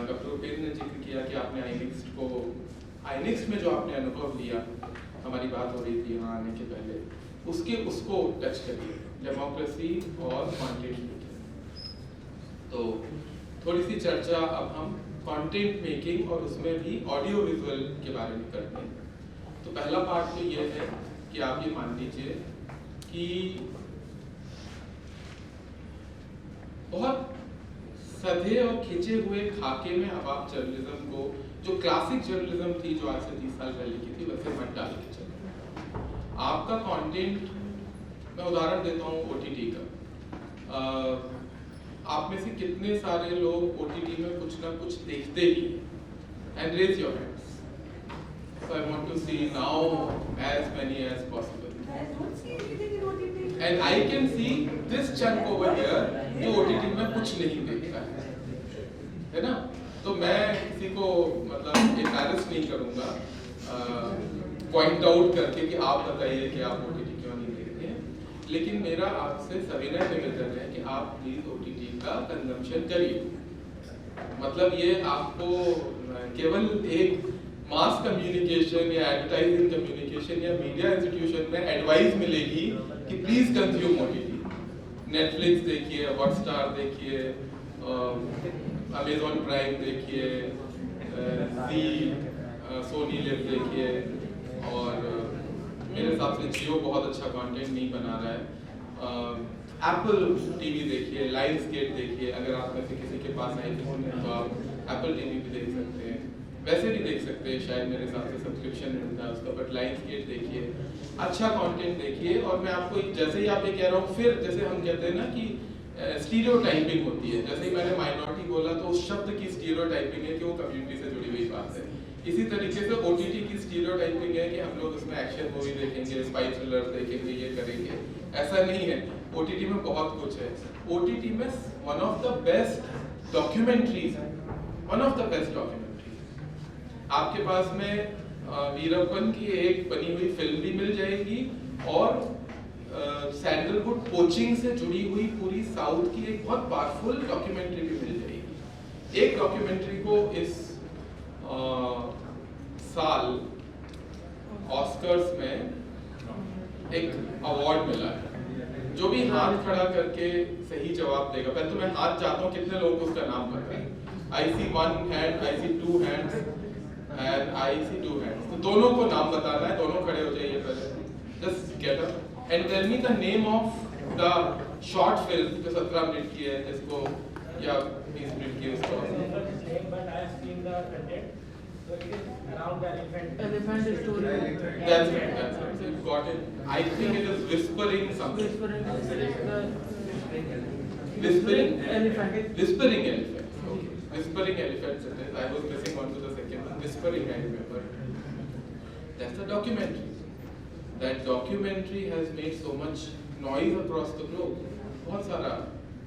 डॉक्टर उपेंद्र ने जिक्र किया कि आपने आईनिक्स में जो आपने अनुभव लिया, हमारी बात हो रही थी यहाँ आने के पहले, उसको टच करिए, डेमोक्रेसी और कंटेंट। तो थोड़ी सी चर्चा अब हम कंटेंट मेकिंग और उसमें भी ऑडियो विजुअल के बारे में करते हैं। तो पहला पार्ट तो ये है कि आप ये मान लीजिए कि बहुत सधे और खिंचे हुए खाके में अब आप जर्नलिज्म को, जो क्लासिक जर्नलिज्म थी जो आज से 30 साल पहले की थी, वैसे मत डाल के चलो। आपका कंटेंट, मैं उदाहरण देता हूँ OTT का। आप में से कितने सारे लोग OTT में कुछ ना कुछ देखते ही हैं? And raise your hands. So I want to see now as many as possible. I don't see anything in OTT. And I can see this chunk over here जो OTT में कुछ नहीं देखता है ना? तो मैं किसी को मतलब embarrass नहीं करूँगा पॉइंट आउट करके कि आप बताइए कि आप OTT क्यों नहीं देखते हैं, लेकिन मेरा आपसे सविनय निवेदन है कि आप प्लीज OTT का कंजम्पशन करिए। मतलब ये आपको केवल एक मास कम्युनिकेशन या एडवर्टाइजिंग कम्युनिकेशन या मीडिया इंस्टीट्यूशन में एडवाइस मिलेगी कि प्लीज कंज्यूम OTT। नेटफ्लिक्स देखिए, हॉटस्टार देखिए, अमेजॉन प्राइम देखिए, सोनी लिव देखिए, और मेरे हिसाब से जियो बहुत अच्छा कंटेंट नहीं बना रहा है। एप्पल टीवी देखिए, लाइन्स गेट देखिए, अगर आप में से किसी के पास आईफोन है तो आप एप्पल टीवी भी देख सकते हैं, वैसे भी देख सकते हैं, शायद मेरे हिसाब से सब्सक्रिप्शन मिलता है उसका, बट लाइन्स गेट देखिए, अच्छा कंटेंट देखिए। और मैं आपको जैसे ही आप ये कह रहा हूँ, फिर जैसे हम कहते हैं ना कि स्टीरियोटाइपिंग होती है, जैसे ही मैंने माइनॉरिटी बोला तो उस शब्द की स्टीरियोटाइपिंग है कि वो कम्युनिटी से जुड़ी हुई बात है। इसी तरीके से OTT की स्टीरियोटाइपिंग है कि हम लोग उसमें एक्शन मूवी देखेंगे, स्पाई थ्रिलर देखेंगे, ये करेंगे। ऐसा नहीं है, OTT में बहुत कुछ है। OTT में one of the best documentaries है, one of the best documentaries. आपके पास में वीरप्पन की एक बनी हुई फिल्म भी मिल जाएगी और सैंडलवुड पोचिंग से जुड़ी हुई पूरी साउथ की एक बहुत पावरफुल डॉक्यूमेंट्री भी मिल जाएगी। एक डॉक्यूमेंट्री को इस साल ऑस्कर्स में एक अवार्ड मिला है, जो भी हाथ खड़ा करके सही जवाब देगा, पहले तो मैं हाथ चाहता हूँ कितने लोगों को उसका नाम पता है। I see 1 hand, I see 2 hands and I see 2 hands. तो दोनों को नाम बताना है, दोनों खड़े हो जाइए पहले। Just get up and tell me the name of the short film जो 17 मिनट की है, जिसको या 20 मिनट की है उसको। But I have seen the content. So it is around the elephant. Elephant story. That's it. That's it. So you got it. I think it is whispering something. Whispering elephant. Whispering elephant. Okay. Whispering elephant. I was missing on to the second one. Whispering, I remember. That's a documentary. That documentary has made so much noise across the globe. बहुत सारा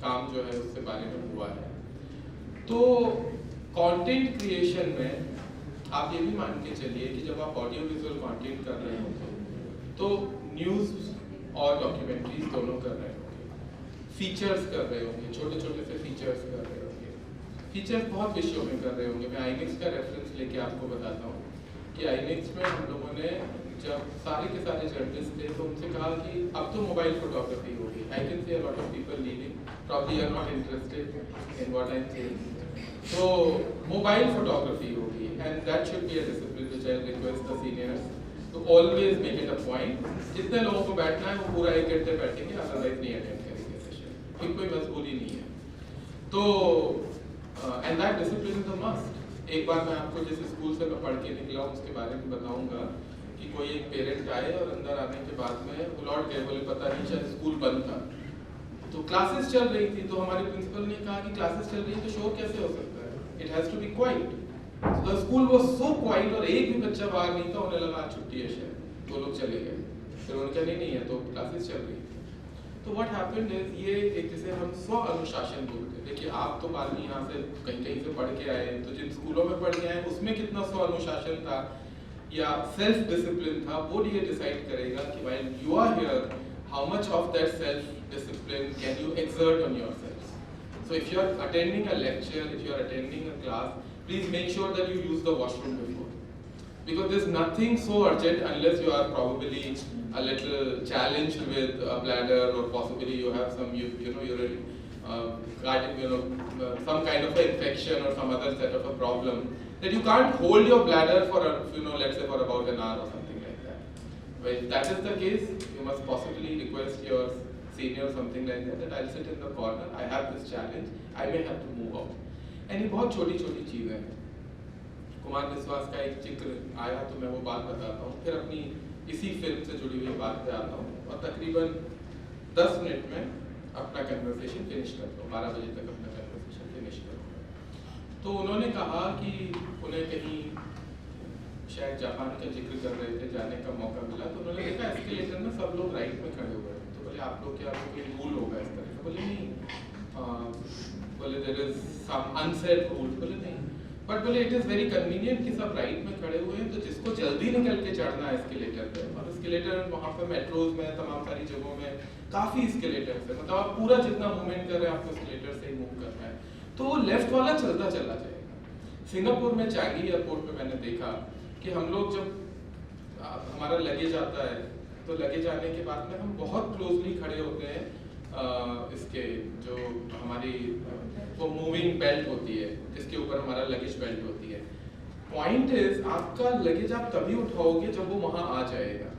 काम जो है उसके बारे में हुआ है। तो कंटेंट क्रिएशन में आप ये भी मान के चलिए कि जब आप ऑडियो विजुअल कंटेंट कर रहे होंगे तो न्यूज़ और डॉक्यूमेंट्रीज दोनों कर रहे होंगे, फीचर्स कर रहे होंगे, छोटे छोटे से फीचर्स कर रहे होंगे। फीचर्स बहुत विषयों में कर रहे होंगे। मैं आईनेक्स का रेफरेंस लेके आपको बताता हूँ कि आईनेक्स में हम लोगों ने जब सारे के सारे जर्नलिस्ट थे तो उनसे कहा कि अब तो मोबाइल फोटोग्राफी होगी। I can see a lot of people leaving, probably are not interested in what I'm saying. So mobile photography होगी and that should be a discipline which I request the seniors to always make it a point. जितने लोगों को बैठना है वो पूरा 1 घंटे बैठेंगे, अदरवाइज नहीं अटेंड करेंगे सेशन, क्योंकि कोई मजबूरी नहीं है। तो and that discipline is a must. एक बार मैं आपको जिस स्कूल से मैं पढ़ के निकला हूँ उसके बारे में बताऊंगा कि कोई एक पेरेंट आए और अंदर आने के बाद में लौट गए, बोले पता नहीं शायद स्कूल बंद था। तो क्लासेस चल रही थी, तो हमारे प्रिंसिपल ने कहा कि क्लासेस चल रही है तो शोर कैसे हो सकता है, it has to be quite. The school was so quite और एक भी बच्चा बाहर नहीं था, उन्हें लगा छुट्टी है शायद, तो लोग चले गए। फिर उनका नहीं है तो क्लासेस चल रही थी। तो व्हाट हैपेंड इज ये एक जिसे हम स्व अनुशासन बोलते हैं। देखिए आप तो बाद में यहाँ से कहीं से पढ़ के आए, तो जिन स्कूलों में पढ़ के आए उसमें कितना स्व अनुशासन था या सेल्फ डिसिप्लिन था, वो ये डिसाइड करेगा कि while you are here how much of that self discipline can you exert on yourself. So if you are attending a lecture, if you are attending a class, please make sure that you use the washroom before, because there's nothing so urgent unless you are probably a little challenged with a bladder, or possibly you have some you're some kind of an infection or some other set of a problem that you can't hold your bladder for let's say for about an hour or something like that. Well, if that is the case, you must possibly request your senior or something like that I'll sit in the corner, I have this challenge, I may have to move out. And ये बहुत छोटी छोटी चीज़ें हैं। कुमार विश्वास का एक जिक्र आया तो मैं वो बात बताता हूँ, फिर अपनी इसी फिल्म से जुड़ी हुई बात पे आता हूँ और तकरीबन 10 मिनट में अपना कन्वर्सेशन फिनिश करता हूँ, 12 बजे तक अपना कन्वर्सेशन फिनिश करूँगा। तो उन्होंने कहा कि उन्हें कहीं शायद जापान का जिक्र कर रहे थे, जाने का मौका मिला, तो उन्होंने देखा एस्केलेटर में सब लोग राइट में खड़े हुए हैं। तो बोले आप लोग क्या कोई रूल होगा इस तरह का? बोले नहीं, बोले there is some unsaid rule, बोले नहीं, बट बोले इट इज वेरी कन्वीनियंट कि सब राइट में खड़े हुए हैं, तो जिसको जल्दी निकल के चढ़ना है एस्केलेटर पे, और एस्केलेटर वहाँ पे मेट्रोज में तमाम सारी जगहों में काफ़ी एस्केलेटर्स है, मतलब आप पूरा जितना मूवमेंट कर रहे हैं आपको एस्केलेटर से ही मूव करना है, तो वो लेफ्ट वाला चलता चला जाएगा। सिंगापुर में चांगी एयरपोर्ट पे मैंने देखा कि हम लोग जब हमारा लगेज आता है तो लगेज आने के बाद में हम बहुत क्लोजली खड़े होते हैं, इसके जो हमारी वो मूविंग बेल्ट होती है जिसके ऊपर हमारा लगेज बेल्ट होती है। पॉइंट इज आपका लगेज आप तभी उठाओगे जब वो वहाँ आ जाएगा,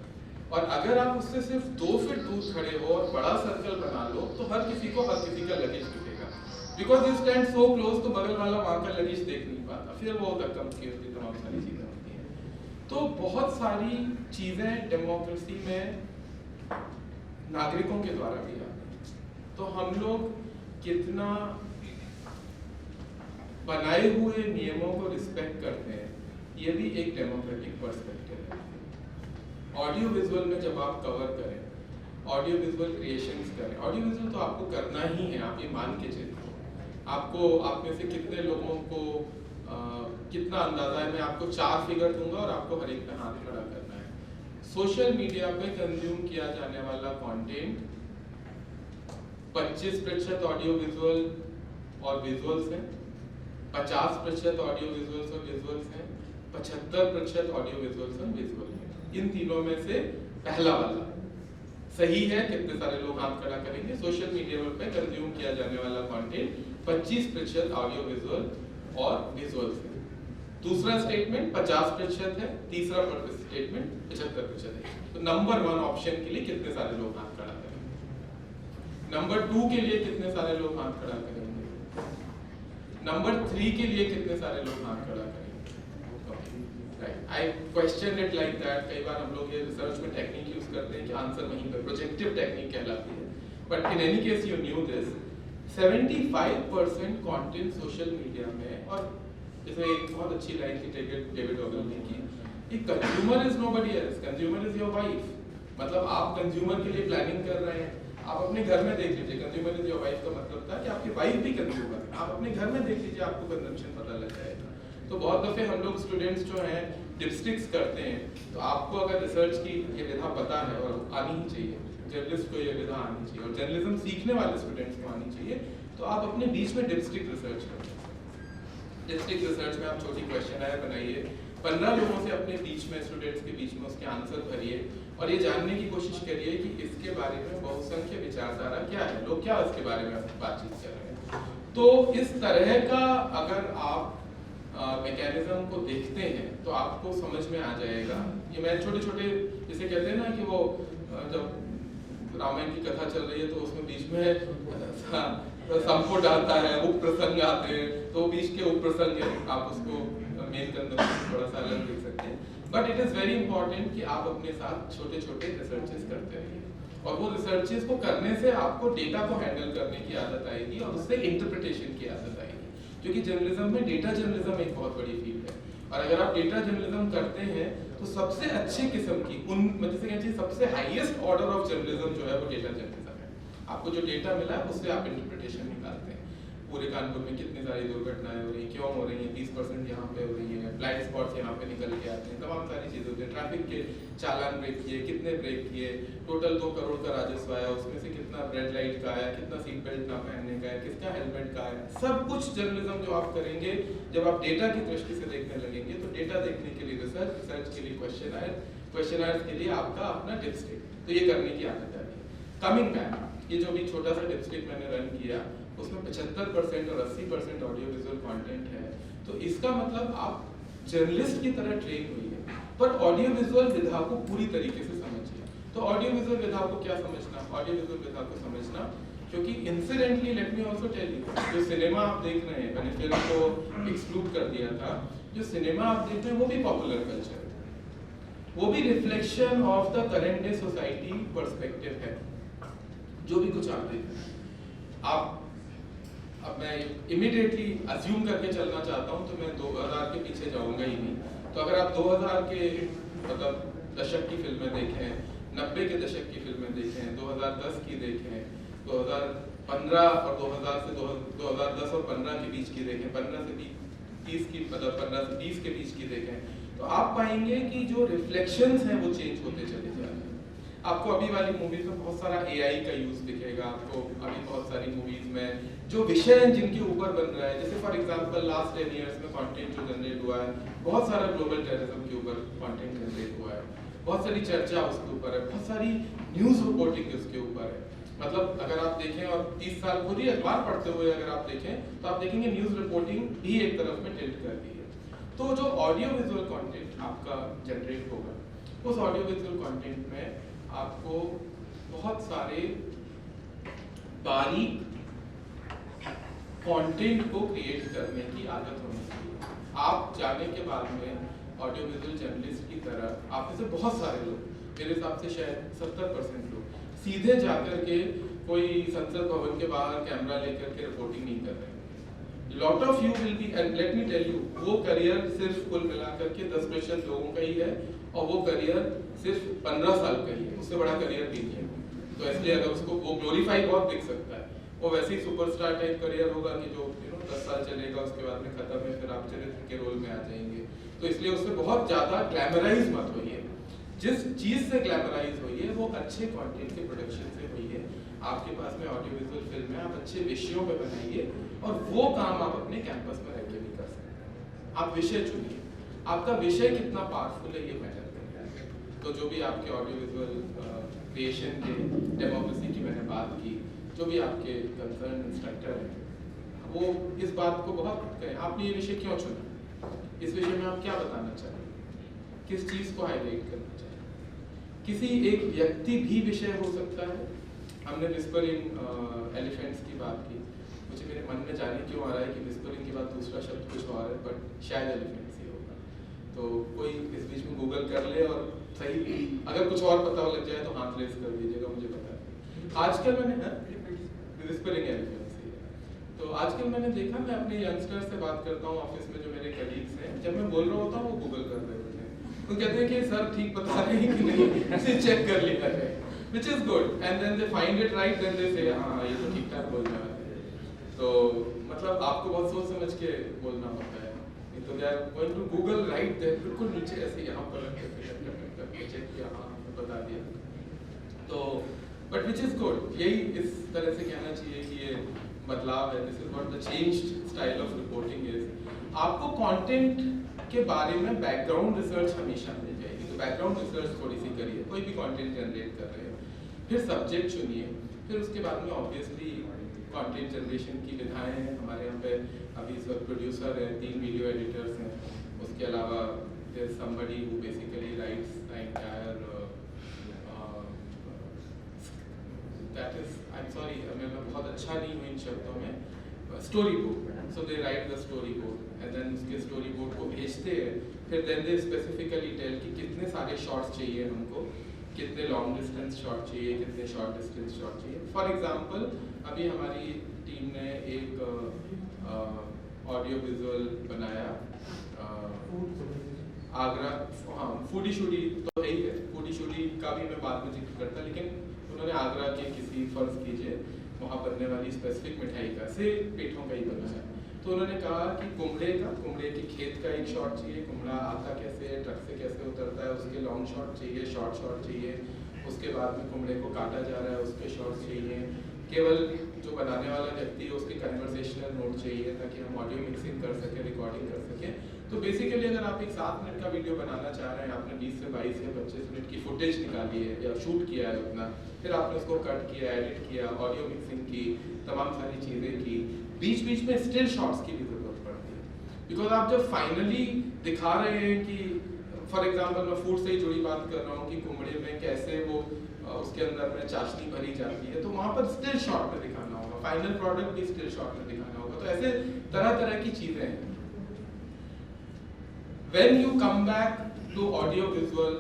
और अगर आप उससे सिर्फ 2 फीट दूर खड़े हो और बड़ा सर्कल बना लो तो हर किसी का लगेज दिखेगा, because you stand so close, तो बगल वाला वहाँ का लगेज देख नहीं पाता, फिर वो धक्कम की होती तमाम सारी चीज़ें होती हैं। तो बहुत सारी चीज़ें डेमोक्रेसी में नागरिकों के द्वारा भी आती हैं, तो हम लोग कितना बनाए हुए नियमों को रिस्पेक्ट करते हैं, ये भी एक डेमोक्रेटिक पर्सपेक्टिव है। ऑडियो विजुअल में जब आप कवर करें, ऑडियो विजुअल क्रिएशंस करें, ऑडियो विजुअल तो आपको करना ही है, आप ये मान के चलिए। आपको आप में से कितने लोगों को कितना अंदाजा है, मैं आपको 4 फिगर दूंगा और आपको हर एक पे हाथ खड़ा करना है। सोशल मीडिया पे कंज्यूम किया जाने वाला कंटेंट 25% ऑडियो विजुअल और विजुअल्स हैं, 50% ऑडियो विजुअल्स और विजुअल्स हैं, 75% ऑडियो विजुअल्स और विजुअल हैं। इन तीनों में से पहला वाला सही है, कितने सारे लोग हाथ खड़ा करेंगे। सोशल मीडिया पे कंज्यूम किया जाने वाला कंटेंट 25% ऑडियो विजुअल और विजुअल है। दूसरा स्टेटमेंट 50% है, तीसरा स्टेटमेंट 75% है। तो नंबर 1 ऑप्शन के लिए कितने सारे लोग हाथ खड़ा करेंगे, नंबर 2 के लिए कितने सारे लोग हाथ खड़ा करेंगे, नंबर 3 के लिए कितने सारे लोग हाथ खड़ा करेंगे। आई क्वेश्चन इट लाइक दैट। कई बार हम लोग ये रिसर्च में टेक्निक यूज करते हैं कि आंसर वहीं पे प्रोजेक्टिव टेक्निक कहलाती है, but in any case you new this 75% content social media में, और जैसे एक बहुत अच्छी लाइन थी डेविड ओगल ने की, consumer is nobody else, consumer is your wife. मतलब आप कंज्यूमर के लिए प्लानिंग कर रहे हैं, आप अपने घर में देख लीजिए, कंज्यूमर इज योर वाइफ का मतलब था कि आपकी वाइफ भी कंज्यूमर है। आप अपने घर में देख लीजिए, आपको कंजम्पशन पता लग जाएगा। तो बहुत दफे हम लोग स्टूडेंट्स जो हैं डिपस्टिक्स करते हैं, तो आपको अगर रिसर्च की ये विधा पता है और आनी ही चाहिए, जर्नलिस्ट को ये विधा आनी चाहिए और जर्नलिज्म सीखने वाले स्टूडेंट्स को आनी चाहिए, तो आप अपने बीच में डिपस्टिक रिसर्च करते हैं। डिपस्टिक रिसर्च में आप छोटी क्वेश्चनर बनाइए, 15 लोगों से अपने बीच में, स्टूडेंट्स के बीच में उसके आंसर भरिए और ये जानने की कोशिश करिए कि इसके बारे में बहुसंख्य विचारधारा क्या है, लोग क्या इसके बारे में बातचीत कर रहे हैं। तो इस तरह का अगर आप मैकेनिज्म को देखते हैं तो आपको समझ में आ जाएगा। ये मैं छोटे छोटे जैसे कहते हैं ना कि वो जब रामायण की कथा चल रही है तो उसमें बीच में संपुट आता है, उप प्रसंग आते हैं, तो बीच के उप प्रसंग आप उसको मेन कंदम थोड़ा सा अलग देख सकते हैं। But it is very important कि आप अपने साथ छोटे छोटे रिसर्चेस करते रहिए और वो रिसर्चेस को करने से आपको डेटा को हैंडल करने की आदत आएगी और उससे इंटरप्रिटेशन की आदत आएगी, क्योंकि जर्नलिज्म में डेटा जर्नलिज्म एक बहुत बड़ी फील्ड है। और अगर आप डेटा जर्नलिज्म करते हैं तो सबसे अच्छे किस्म की जैसे कहते हैं सबसे हाईएस्ट ऑर्डर ऑफ जर्नलिज्म जो है वो डेटा जर्नलिज्म है। आपको जो डेटा मिला है उससे आप इंटरप्रिटेशन निकालते हैं। पूरे कानपुर में कितनी सारी दुर्घटनाएं हो रही हैं, क्यों हो रही हैं, 20% यहाँ पे हो रही है, ब्लाइंड स्पॉट्स यहाँ पे निकल के आते हैं, तमाम सारी चीजें होती है। ट्रैफिक के चालान ब्रेक किए, कितने ब्रेक किए, टोटल 2 करोड़ का राजस्व आया, उसमें से कितना रेड लाइट का आया, कितना सीट बेल्ट ना पहनने का है, किसका हेलमेट का है। सब कुछ जर्नलिज्म जो आप करेंगे, जब आप डेटा की दृष्टि से देखने लगेंगे तो डेटा देखने के लिए रिसर्च के लिए क्वेश्चनर्स के लिए आपका अपना डिपस्टिक, तो ये करने की आदत आ रही है। कमिंग बैक, ये जो भी छोटा सा डिपस्टिक मैंने रन किया उसमें 75% और 80% ऑडियो विजुअल कंटेंट है, तो इसका मतलब आप जर्नलिस्ट की तरह ट्रेन हुई है, पर ऑडियो विजुअल विधा को पूरी तरीके से समझिए। तो ऑडियो विजुअल विधा को क्या समझना, ऑडियो विजुअल विधा को समझना, क्योंकि incidentally let me also tell you, जो सिनेमा आप देख रहे हैं, मैंने फिल्म को एक्सक्लूड कर दिया था, जो सिनेमा आप देख रहे हैं वो भी पॉपुलर कल्चर है, वो भी reflection of the current day society perspective है। जो भी कुछ आप देख रहे हैं, आप अब मैं इमीडिएटली अज्यूम करके चलना चाहता हूं तो मैं 2000 के पीछे जाऊंगा ही नहीं। तो अगर आप 2000 के मतलब दशक की फिल्में देखें, 90 के दशक की फिल्में देखें, 2010 की देखें, 2015 और 2000 से 2010 और 15 के बीच की देखें, 15 से 30 की मतलब 15 से 20 के बीच की देखें, तो आप पाएंगे कि जो रिफ्लेक्शंस हैं वो चेंज होते चले जा रहे हैं। आपको अभी वाली मूवीज में बहुत सारा AI का यूज दिखेगा, आपको अभी बहुत सारी मूवीज में जो विषय हैं जिनके ऊपर बन रहा है, जैसे फॉर एग्जांपल लास्ट 10 इयर्स में कंटेंट जो जनरेट हुआ है, बहुत सारा ग्लोबल टेररिज्म के ऊपर कंटेंट जनरेट हुआ है, बहुत सारी चर्चा उसके ऊपर है, बहुत सारी न्यूज रिपोर्टिंग उसके ऊपर है। मतलब अगर आप देखें और 30 साल खुद ही अखबार पढ़ते हुए अगर आप देखें तो आप देखेंगे न्यूज रिपोर्टिंग भी एक तरफ में टिल्ट कर दी है। तो जो ऑडियो विजुअल कंटेंट आपका जनरेट होगा, उस ऑडियो विजुअल कंटेंट में आपको बहुत सारे बारीक कंटेंट को क्रिएट करने की आदत होनी चाहिए। आप जाने के बाद में ऑडियो विजुअल जर्नलिस्ट की तरह आप में से बहुत सारे लोग, मेरे हिसाब से शायद 70% लोग सीधे जाकर के कोई संसद भवन के बाहर कैमरा लेकर के रिपोर्टिंग नहीं कर रहे हैं। Lot of you will be, and let me tell you, वो करियर सिर्फ कुल मिलाकर के 10% लोगों का ही है और वो करियर सिर्फ 15 साल का ही है, उससे बड़ा करियर भी नहीं है। तो इसलिए अगर उसको वो ग्लोरीफाई बहुत दिख सकता है, वो वैसे ही सुपरस्टार टाइप करियर होगा कि जो 10 साल चलेगा, उसके बाद में खत्म है, फिर आप चरित्र के रोल में आ जाएंगे। तो इसलिए उससे बहुत ज्यादा ग्लैमराइज मत होइए। जिस चीज से ग्लैमराइज होइए वो अच्छे कंटेंट के प्रोडक्शन से होइए। आपके पास में ऑडियो विजुअल फिल्म है, आप अच्छे विषयों पे बनाइए और वो काम आप अपने कैंपस में रह के भी कर सकते हैं। आप विषय चुनिए, आपका विषय कितना पावरफुल है ये मैटर करता है। तो जो भी आपके ऑडियो विजुअल क्रिएशन के डेमोक्रेसी की मैंने बात की, जो भी आपके कंसर्न इंस्ट्रक्टर हैं वो इस बात को बहुत कहें आपने ये विषय क्यों चुना, इस विषय में आप क्या बताना चाहें, किस चीज़ को हाईलाइट करना चाहें। किसी एक व्यक्ति भी विषय हो सकता है। हमने विस्परिंग एलिफेंट्स की बात की, मुझे मेरे मन में जाने क्यों आ रहा है कि विस्परिंग के बाद दूसरा शब्द कुछ और है, बट शायद एलिफेंट्स ही होगा। तो कोई इस बीच में गूगल कर ले और सही अगर कुछ और पता लग जाए तो हाथ रेस कर दीजिएगा, मुझे पता है। आजकल मैंने विस्परिंग एलिफेंट्स ही है। तो आजकल मैंने देखा, मैं अपने यंगस्टर्स से बात करता हूँ ऑफिस में, जो मेरे कलीग्स हैं, जब मैं बोल रहा होता हूँ वो गूगल कर रहे होते हैं। तो कहते हैं कि सर ठीक बता रहे हैं कि नहीं, इसे चेक कर लिया है, which is good, and then they find it right, then they say हाँ ये तो ठीक ठाक बोल रहा है। तो मतलब आपको बहुत सोच समझ के बोलना होता है, नहीं तो they are going to Google right there, बिल्कुल नीचे ऐसे यहाँ पर रख के चेक किया, हाँ बता दिया। तो but which is good, यही इस तरह से कहना चाहिए कि ये बदलाव है, this is what the changed style of reporting is। आपको कंटेंट के बारे में बैकग्राउंड रिसर्च हमेशा मिल जाएगी, तो बैकग्राउंड रिसर्च थोड़ी सी करिए, कोई भी कंटेंट जनरेट कर रहे हैं, फिर सब्जेक्ट चुनिए, फिर उसके बाद में ऑब्वियसली कंटेंट जनरेशन की विधाएं हैं। हमारे यहाँ पे अभी इस वक्त प्रोड्यूसर है, 3 वीडियो एडिटर्स हैं, उसके अलावा there somebody who basically writes the entire that is, I am sorry मैं बहुत अच्छा नहीं हूँ इन शब्दों में, story board. So they write the story board and then उसके स्टोरी बोर्ड को भेजते हैं, फिर देन दे स्पेसिफिकली टेल कि कितने सारे शॉट्स चाहिए हमको, कितने लॉन्ग डिस्टेंस शॉट चाहिए, कितने शॉर्ट डिस्टेंस शॉट चाहिए। फॉर एग्जांपल अभी हमारी टीम ने एक ऑडियो विजुअल बनाया आगरा, हाँ फूडी शूडी तो है ही है, फूडी शूडी का भी मैं बाद में जिक्र करता, लेकिन उन्होंने आगरा के किसी फर्ज कीजिए वहाँ बनने वाली स्पेसिफिक मिठाई का से पेठों का ही बनाया। तो उन्होंने कहा कि कुमड़े के खेत का एक शॉट चाहिए, कुमड़ा आता कैसे है, ट्रक से कैसे उतरता है, उसके लॉन्ग शॉट चाहिए, शॉर्ट शॉट चाहिए, उसके बाद में कुमड़े को काटा जा रहा है उसके शॉट चाहिए, केवल जो बनाने वाला व्यक्ति है उसके कन्वर्सेशनल नोट चाहिए ताकि हम ऑडियो मिक्सिंग कर सकें, रिकॉर्डिंग कर सकें। तो बेसिकली अगर आप एक 7 मिनट का वीडियो बनाना चाह रहे हैं, आपने 20 से 22 या 25 मिनट की फुटेज निकाली है या शूट किया है उतना, फिर आपने उसको कट किया, एडिट किया, ऑडियो मिक्सिंग की, तमाम सारी चीज़ें की, बीच बीच में स्टिल शॉट्स की भी जरूरत पड़ती है। बिकॉज आप जब फाइनली दिखा रहे हैं कि फॉर एग्जाम्पल मैं फूड से ही जुड़ी बात कर रहा हूँ कि कुमड़े में कैसे वो उसके अंदर में चाशनी भरी जाती है, तो वहाँ पर स्टिल शॉट में दिखाना होगा, फाइनल प्रोडक्ट भी स्टिल शॉट में दिखाना होगा। तो ऐसे तरह तरह की चीज़ें हैं। When you come back to audio visual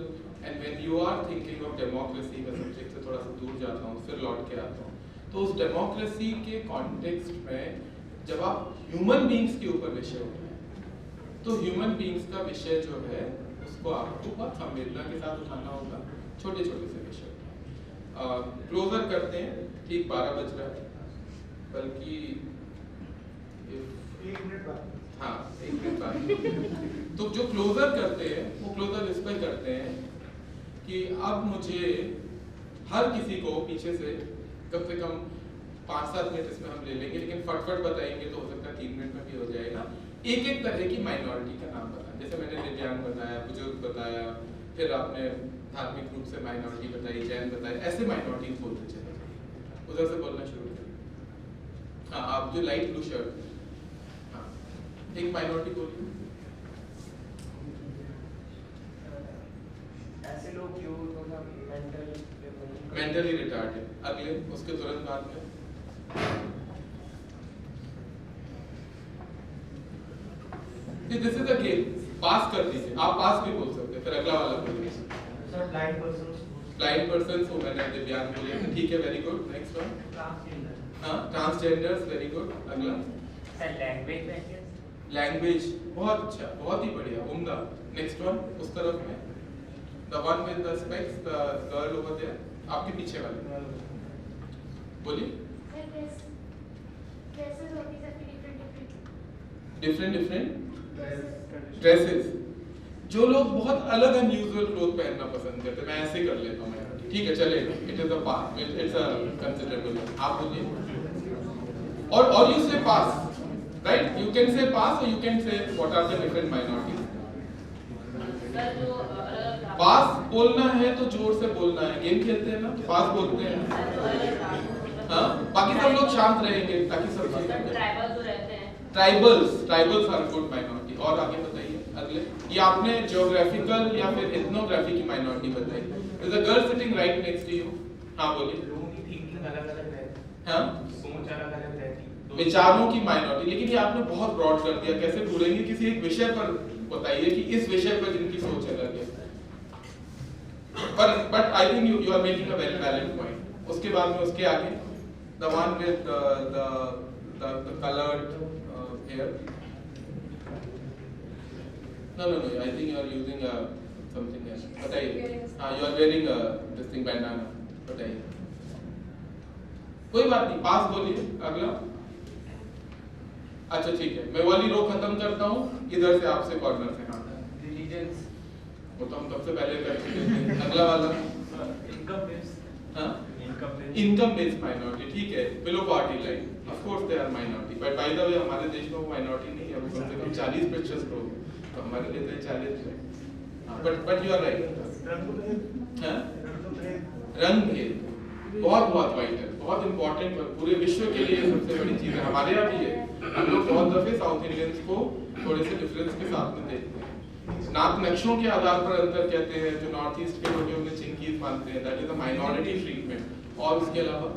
and when you are thinking of democracy, मैं सब्जेक्ट से थोड़ा सा दूर जाता हूँ फिर लौट के आता हूँ, तो उस डेमोक्रेसी के कॉन्टेक्स्ट में जब आप ह्यूमन बींग्स के ऊपर विषय उठाएं, तो ह्यूमन बींग्स का विषय जो है उसको आपको बहुत संवेदना के साथ उठाना होगा, छोटे छोटे से विषय उठाएं। क्लोजर करते हैं, ठीक 12 बज रहा है, बल्कि 1 मिनट बाद, हाँ 1 मिनट बाद। तो जो क्लोजर करते हैं वो क्लोजर इस पर करते हैं कि अब मुझे हर किसी को पीछे से कम 5-7 मिनट इसमें हम ले लेंगे, लेकिन फटफट बताएंगे तो हो सकता है 3 मिनट में भी हो जाएगा। एक एक तरह की माइनॉरिटी का नाम बताया, जैसे मैंने दिव्यांग बताया, बुजुर्ग बताया, फिर आपने धार्मिक रूप से माइनॉरिटी बताई, जैन बताया, ऐसे माइनॉरिटीज बोलते चले जाइए, उधर से बोलना शुरू करें। हाँ आप जो लाइट ब्लू शर्ट, हाँ एक माइनॉरिटी बोलिए। ऐसे लोग जो थोड़ा मेंटली रिटार्डेड, अगले उसके तुरंत बाद में दिस इज अ गेम, पास कर दीजिए, आप पास भी बोल सकते हैं, फिर अगला वाला बोलिए। सर ब्लाइंड पर्संस वो मैंने दिव्यांग बोले, ठीक है, very good. Next one transgender, हाँ ट्रांसजेंडर्स, वेरी गुड। अगला सर लैंग्वेज, बहुत अच्छा, बहुत ही बढ़िया, उम्दा। नेक्स्ट वन उस तरफ में, the one with the specs, the girl over there, आपके पीछे वाले बोलिए। डिफरेंट ड्रेसेस, जो लोग बहुत अलग अनयूजुअल क्लोथ पहनना पसंद करते हैं, मैं ऐसे कर लेता हूँ, ठीक है चलेगा, it is a pass, it's a considerable. आप बोलिए। और यू से पास, right, you can say pass और you can say what are the different minorities. Sir जो अलग पास बोलना है तो जोर से बोलना है। गेम खेलते हैं ना, पास बोलते हैं। हाँ, बाकी सब लोग शांत रहेंगे ताकि सब चीजें ट्राइबल तो रहते हैं। Tribals are good minority. और आगे बताइए अगले। ये आपने ज्योग्राफिकल या फिर एथनोग्राफी की माइनॉरिटी बताई। There's a girl sitting right next to you. हाँ बोलिए। लोगों की थिंकिंग अलग-अलग रहती है। हाँ, सोच अलग-अलग रहती है। विचारों की माइनॉरिटी। लेकिन ये आपने बहुत ब्रॉड कर दिया। कैसे ढूंढेंगे? किसी एक विषय पर बताइए कि इस विषय पर जिनकी सोच अलग है। But I think you are making a very valid point. उसके बाद में उसके आगे the one with the colored hair. No. I think you are using something else. बताइए। हाँ, you are wearing this thing bandana. बताइए। कोई बात नहीं, पास बोलिए। अगला। अच्छा ठीक है, मैं वाली रो खत्म करता हूँ। इधर से आपसे कॉर्नर से। हाँ, रिलीजन्स वो तो हम सबसे पहले कर चुके थे। अगला वाला। Income base. हाँ, इनकम इनकम बेस्ड माइनॉरिटी। ठीक है, below poverty line. Of course they are minority, but by the way हमारे देश में वो माइनॉरिटी नहीं है। वो कम से कम 40% लोग, तो हमारे लिए तो 40 है। हाँ, बट यू आर राइट। हाँ, रंग भेद बहुत वाइड है, बहुत इंपॉर्टेंट। पूरे विश्व के लिए सबसे बड़ी चीज है। हमारे यहाँ भी है। हम लोग बहुत दफे साउथ इंडियंस को थोड़े से डिफरेंस के साथ में देखते हैं। नाक नक्शों के आधार पर अंतर कहते हैं। जो नॉर्थ ईस्ट के लोग हैं उन्हें चिंकीज मानते हैं। That is a minority treatment. और उसके अलावा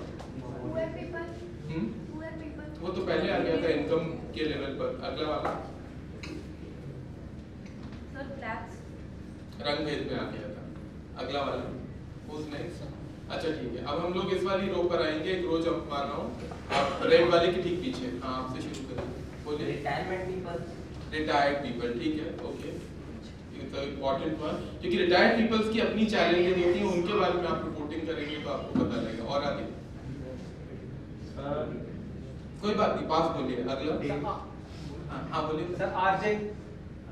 वो तो पहले आ गया था इनकम के लेवल पर। अगला वाला रंग भेद में आ गया था। अगला वाला Who's next? अच्छा ठीक है, अब हम लोग इस वाली रो पर आएंगे। एक रो जंप मार रहा हूँ। आप रेड वाले के ठीक पीछे। हाँ, आपसे शुरू करें। बोलिए। Retired people. ठीक है, ओके। इम्पोर्टेंट वन, क्योंकि रिटायर्ड पीपल्स की अपनी चैलेंजेस होती हैं। उनके बारे में आप रिपोर्टिंग करेंगे तो आपको पता लगेगा। और आगे कोई बात नहीं, पास बोलिए। अगला। हाँ बोलिए sir.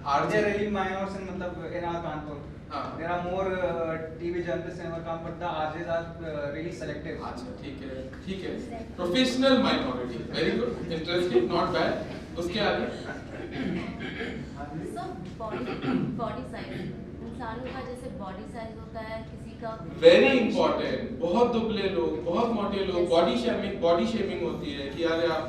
RJ really minors in मतलब in our Kanpur. There are more TV journalists in our Kanpur. The RJs are really selective. अच्छा ठीक है। Professional minority, very good, interesting, not bad. उसके आगे बॉडी साइज, इंसानों का जैसे बॉडी साइज होता है, किसी का वेरी इंपॉर्टेंट। बहुत दुबले लोग, बहुत मोटे लोग, बॉडी शेमिंग होती है कि यार आप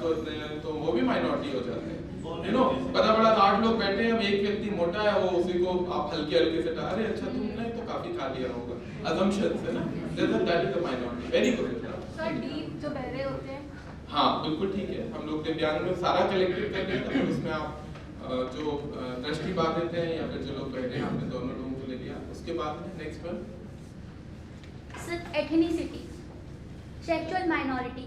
तो वो भी माइनॉरिटी हो जाते हैं। यू नो, बड़ा 8 लोग बैठे हैं, एक व्यक्ति मोटा है, वो उसी को आप हल्के से अरे अच्छा तुमने तो काफी खा लिया होगा। assumptions है ना, that is a minority. Very good. Sir deep जो बहरे होते हैं। हाँ बिल्कुल ठीक है। हम लोग दिव्यांग में सारा कलेक्टिव कर लेते हैं, उसमें आप जो दृष्टि बाधित हैं या फिर जो लोग बैठे हैं, आपने दोनों लोगों को ले लिया। उसके बाद में next one sir ethnicity, sexual minority.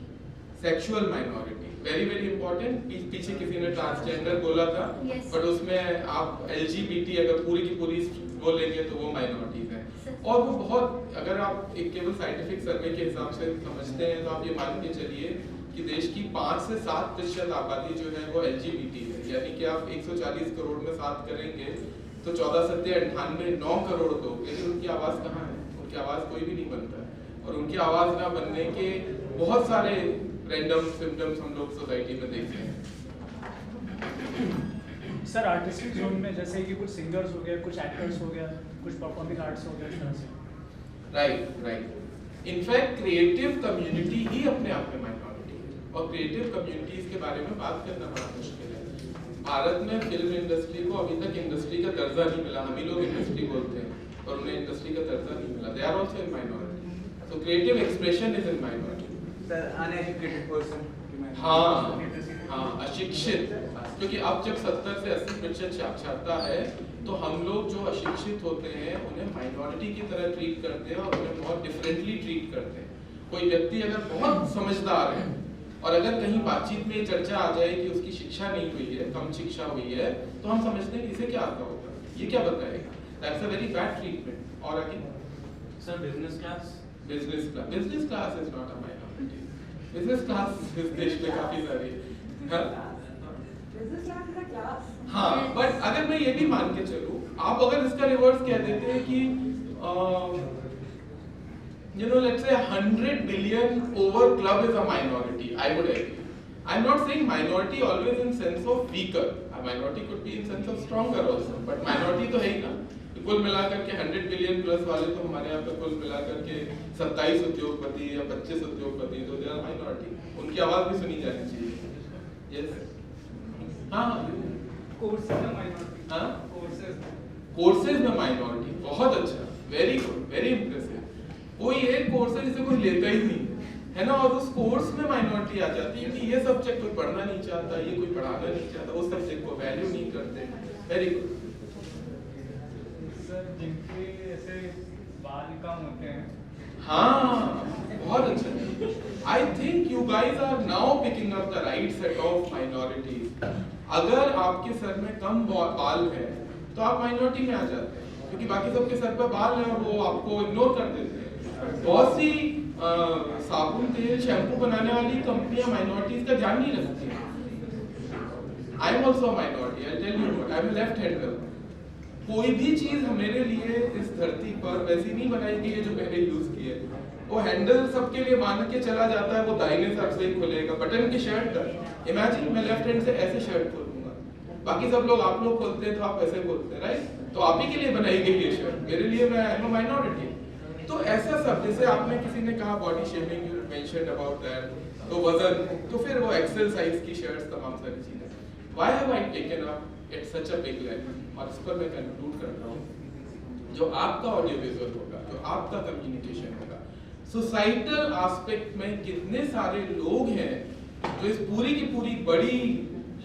Sexual minority very important. पीछे किसी ने ट्रांसजेंडर बोला था, बट उसमें आप LGBT अगर पूरी की पूरी वो लेंगे तो वो माइनॉरिटीज हैं। और वो बहुत, अगर आप एक केवल साइंटिफिक सर्वे के हिसाब से समझते हैं तो आप ये मान के चलिए कि देश की 5 से 7% आबादी जो है वो LGBT है। यानी कि आप 140 करोड़ में 7 करेंगे तो 14 सत्ते 98, 9 करोड़ लोग। लेकिन उनकी आवाज कहाँ है? उनकी आवाज कोई भी नहीं बनता है। और उनकी आवाज ना बनने के बहुत सारे रैंडम सिम्टम्स हम लोग सोसाइटी में देखते हैं। सर आर्टिस्टिक जोन में जैसे कि कुछ सिंगर्स हो गए, कुछ एक्टर्स हो गया, कुछ परफॉर्मिंग आर्ट्स हो गया, इस तरह से। राइट। इनफैक्ट क्रिएटिव कम्युनिटी ही अपने आप में माइनॉरिटी है, और क्रिएटिव कम्युनिटीज के बारे में बात करना बड़ा मुश्किल है। भारत में फिल्म इंडस्ट्री को अभी तक इंडस्ट्री का दर्जा नहीं मिला। हम ही लोग इंडस्ट्री बोलते हैं और उन्हें इंडस्ट्री का दर्जा नहीं मिला। They are also in minority. So creative expression is in minority. Sir uneducated person. हाँ, अशिक्षित। क्योंकि अब जब 70 से 80% साक्षरता है तो हम लोग जो अशिक्षित होते हैं उन्हें माइनॉरिटी की तरह ट्रीट करते हैं और उन्हें बहुत डिफरेंटली ट्रीट करते हैं। कोई व्यक्ति अगर बहुत समझदार है और अगर कहीं बातचीत में चर्चा आ जाए कि उसकी शिक्षा नहीं हुई है, कम शिक्षा हुई है, तो हम समझते हैं इसे क्या आता होगा, ये क्या बताएगा। That's a very bad treatment. और आगे sir business class is not a minority. Business class इस देश में काफी सारी है। हाँ, बट अगर मैं ये भी मान के चलूं, आप अगर इसका रिवर्स कह देते हैं कि let's say 100 billion over club is a minority, I would agree. I'm not saying minority always in sense of weaker. A minority could be in sense of stronger also, but minority तो है ही ना। कुल मिलाकर के 100 billion plus वाले तो हमारे यहाँ पे कुल मिलाकर के 27 उद्योगपति या 25 उद्योगपति, तो दे आर माइनॉरिटी, उनकी आवाज भी सुनी जानी चाहिए। यस, हाँ कोर्सेज में माइनॉरिटी, हाँ कोर्सेज में माइनॉरिटी, बहुत अच्छा, वेरी गुड, वेरी इंप्रेसिव। कोई एक कोर्स है जिसे कोई लेता ही नहीं है ना, और उस कोर्स में माइनॉरिटी आ जाती है कि ये सब्जेक्ट कोई पढ़ना नहीं चाहता, ये कोई पढ़ाना नहीं चाहता, उस सब्जेक्ट को वैल्यू नहीं करते। Very good. सर जिनके ऐसे बाल कम होते हैं, हाँ बहुत अच्छा। I think you guys are now picking up the right set of minorities. अगर आपके सर में कम बाल है तो आप माइनॉरिटी में आ जाते हैं, क्योंकि बाकी सबके सर पर बाल है और वो आपको इग्नोर कर देते हैं। बहुत सी साबुन तेल शैम्पू बनाने वाली कंपनियां माइनॉरिटीज का ध्यान नहीं रखती हैं। I am also minority, I tell you what, I am left hander. कोई भी चीज मेरे लिए इस धरती पर वैसी नहीं बनाई गई है जो मैंने यूज की है। वो हैंडल सबके लिए मान के चला जाता है, वो दाहिने साइड से ही खुलेगा बटन की शर्ट का। इमेजिन मैं लेफ्ट हैंड से ऐसे शर्ट खोलूंगा, बाकी सब लोग आप लोग खोलते हैं तो आप ऐसे खोलते हैं, राइट? तो आप ही के लिए बनाई गई ये शर्ट, मेरे लिए मैं आई एम अ माइनॉरिटी। तो ऐसा सब, जैसे आपने किसी ने कहा body shaming, you mentioned about that, तो वजन, तो फिर वो एक्सेल साइज की शर्ट्स, तमाम सारी चीजें। Why have I taken up it such a big level? और इस पर मैं कंक्लूड करता हूँ, जो आपका ऑडियो विजुअल होगा, जो आपका कम्युनिकेशन होगा, सोसाइटल एस्पेक्ट में कितने सारे लोग हैं जो इस पूरी की पूरी बड़ी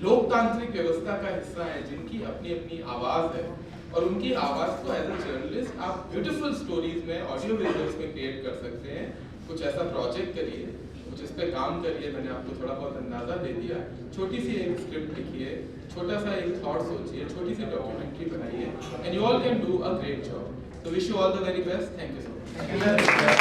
लोकतांत्रिक व्यवस्था का हिस्सा है, जिनकी अपनी अपनी आवाज है, और उनकी आवाज को एज अ जर्नलिस्ट आप ब्यूटीफुल स्टोरीज में, ऑडियो विजुअल्स में क्रिएट कर सकते हैं। कुछ ऐसा प्रोजेक्ट करिए, कुछ इस पे काम करिए। मैंने आपको थोड़ा बहुत अंदाजा दे दिया। छोटी सी एक स्क्रिप्ट लिखिए, छोटा सा एक थॉट सोचिए, छोटी सी डॉक्यूमेंट्री बनाइए, and you all can do a great job. So wish you all the very best. Thank you so much.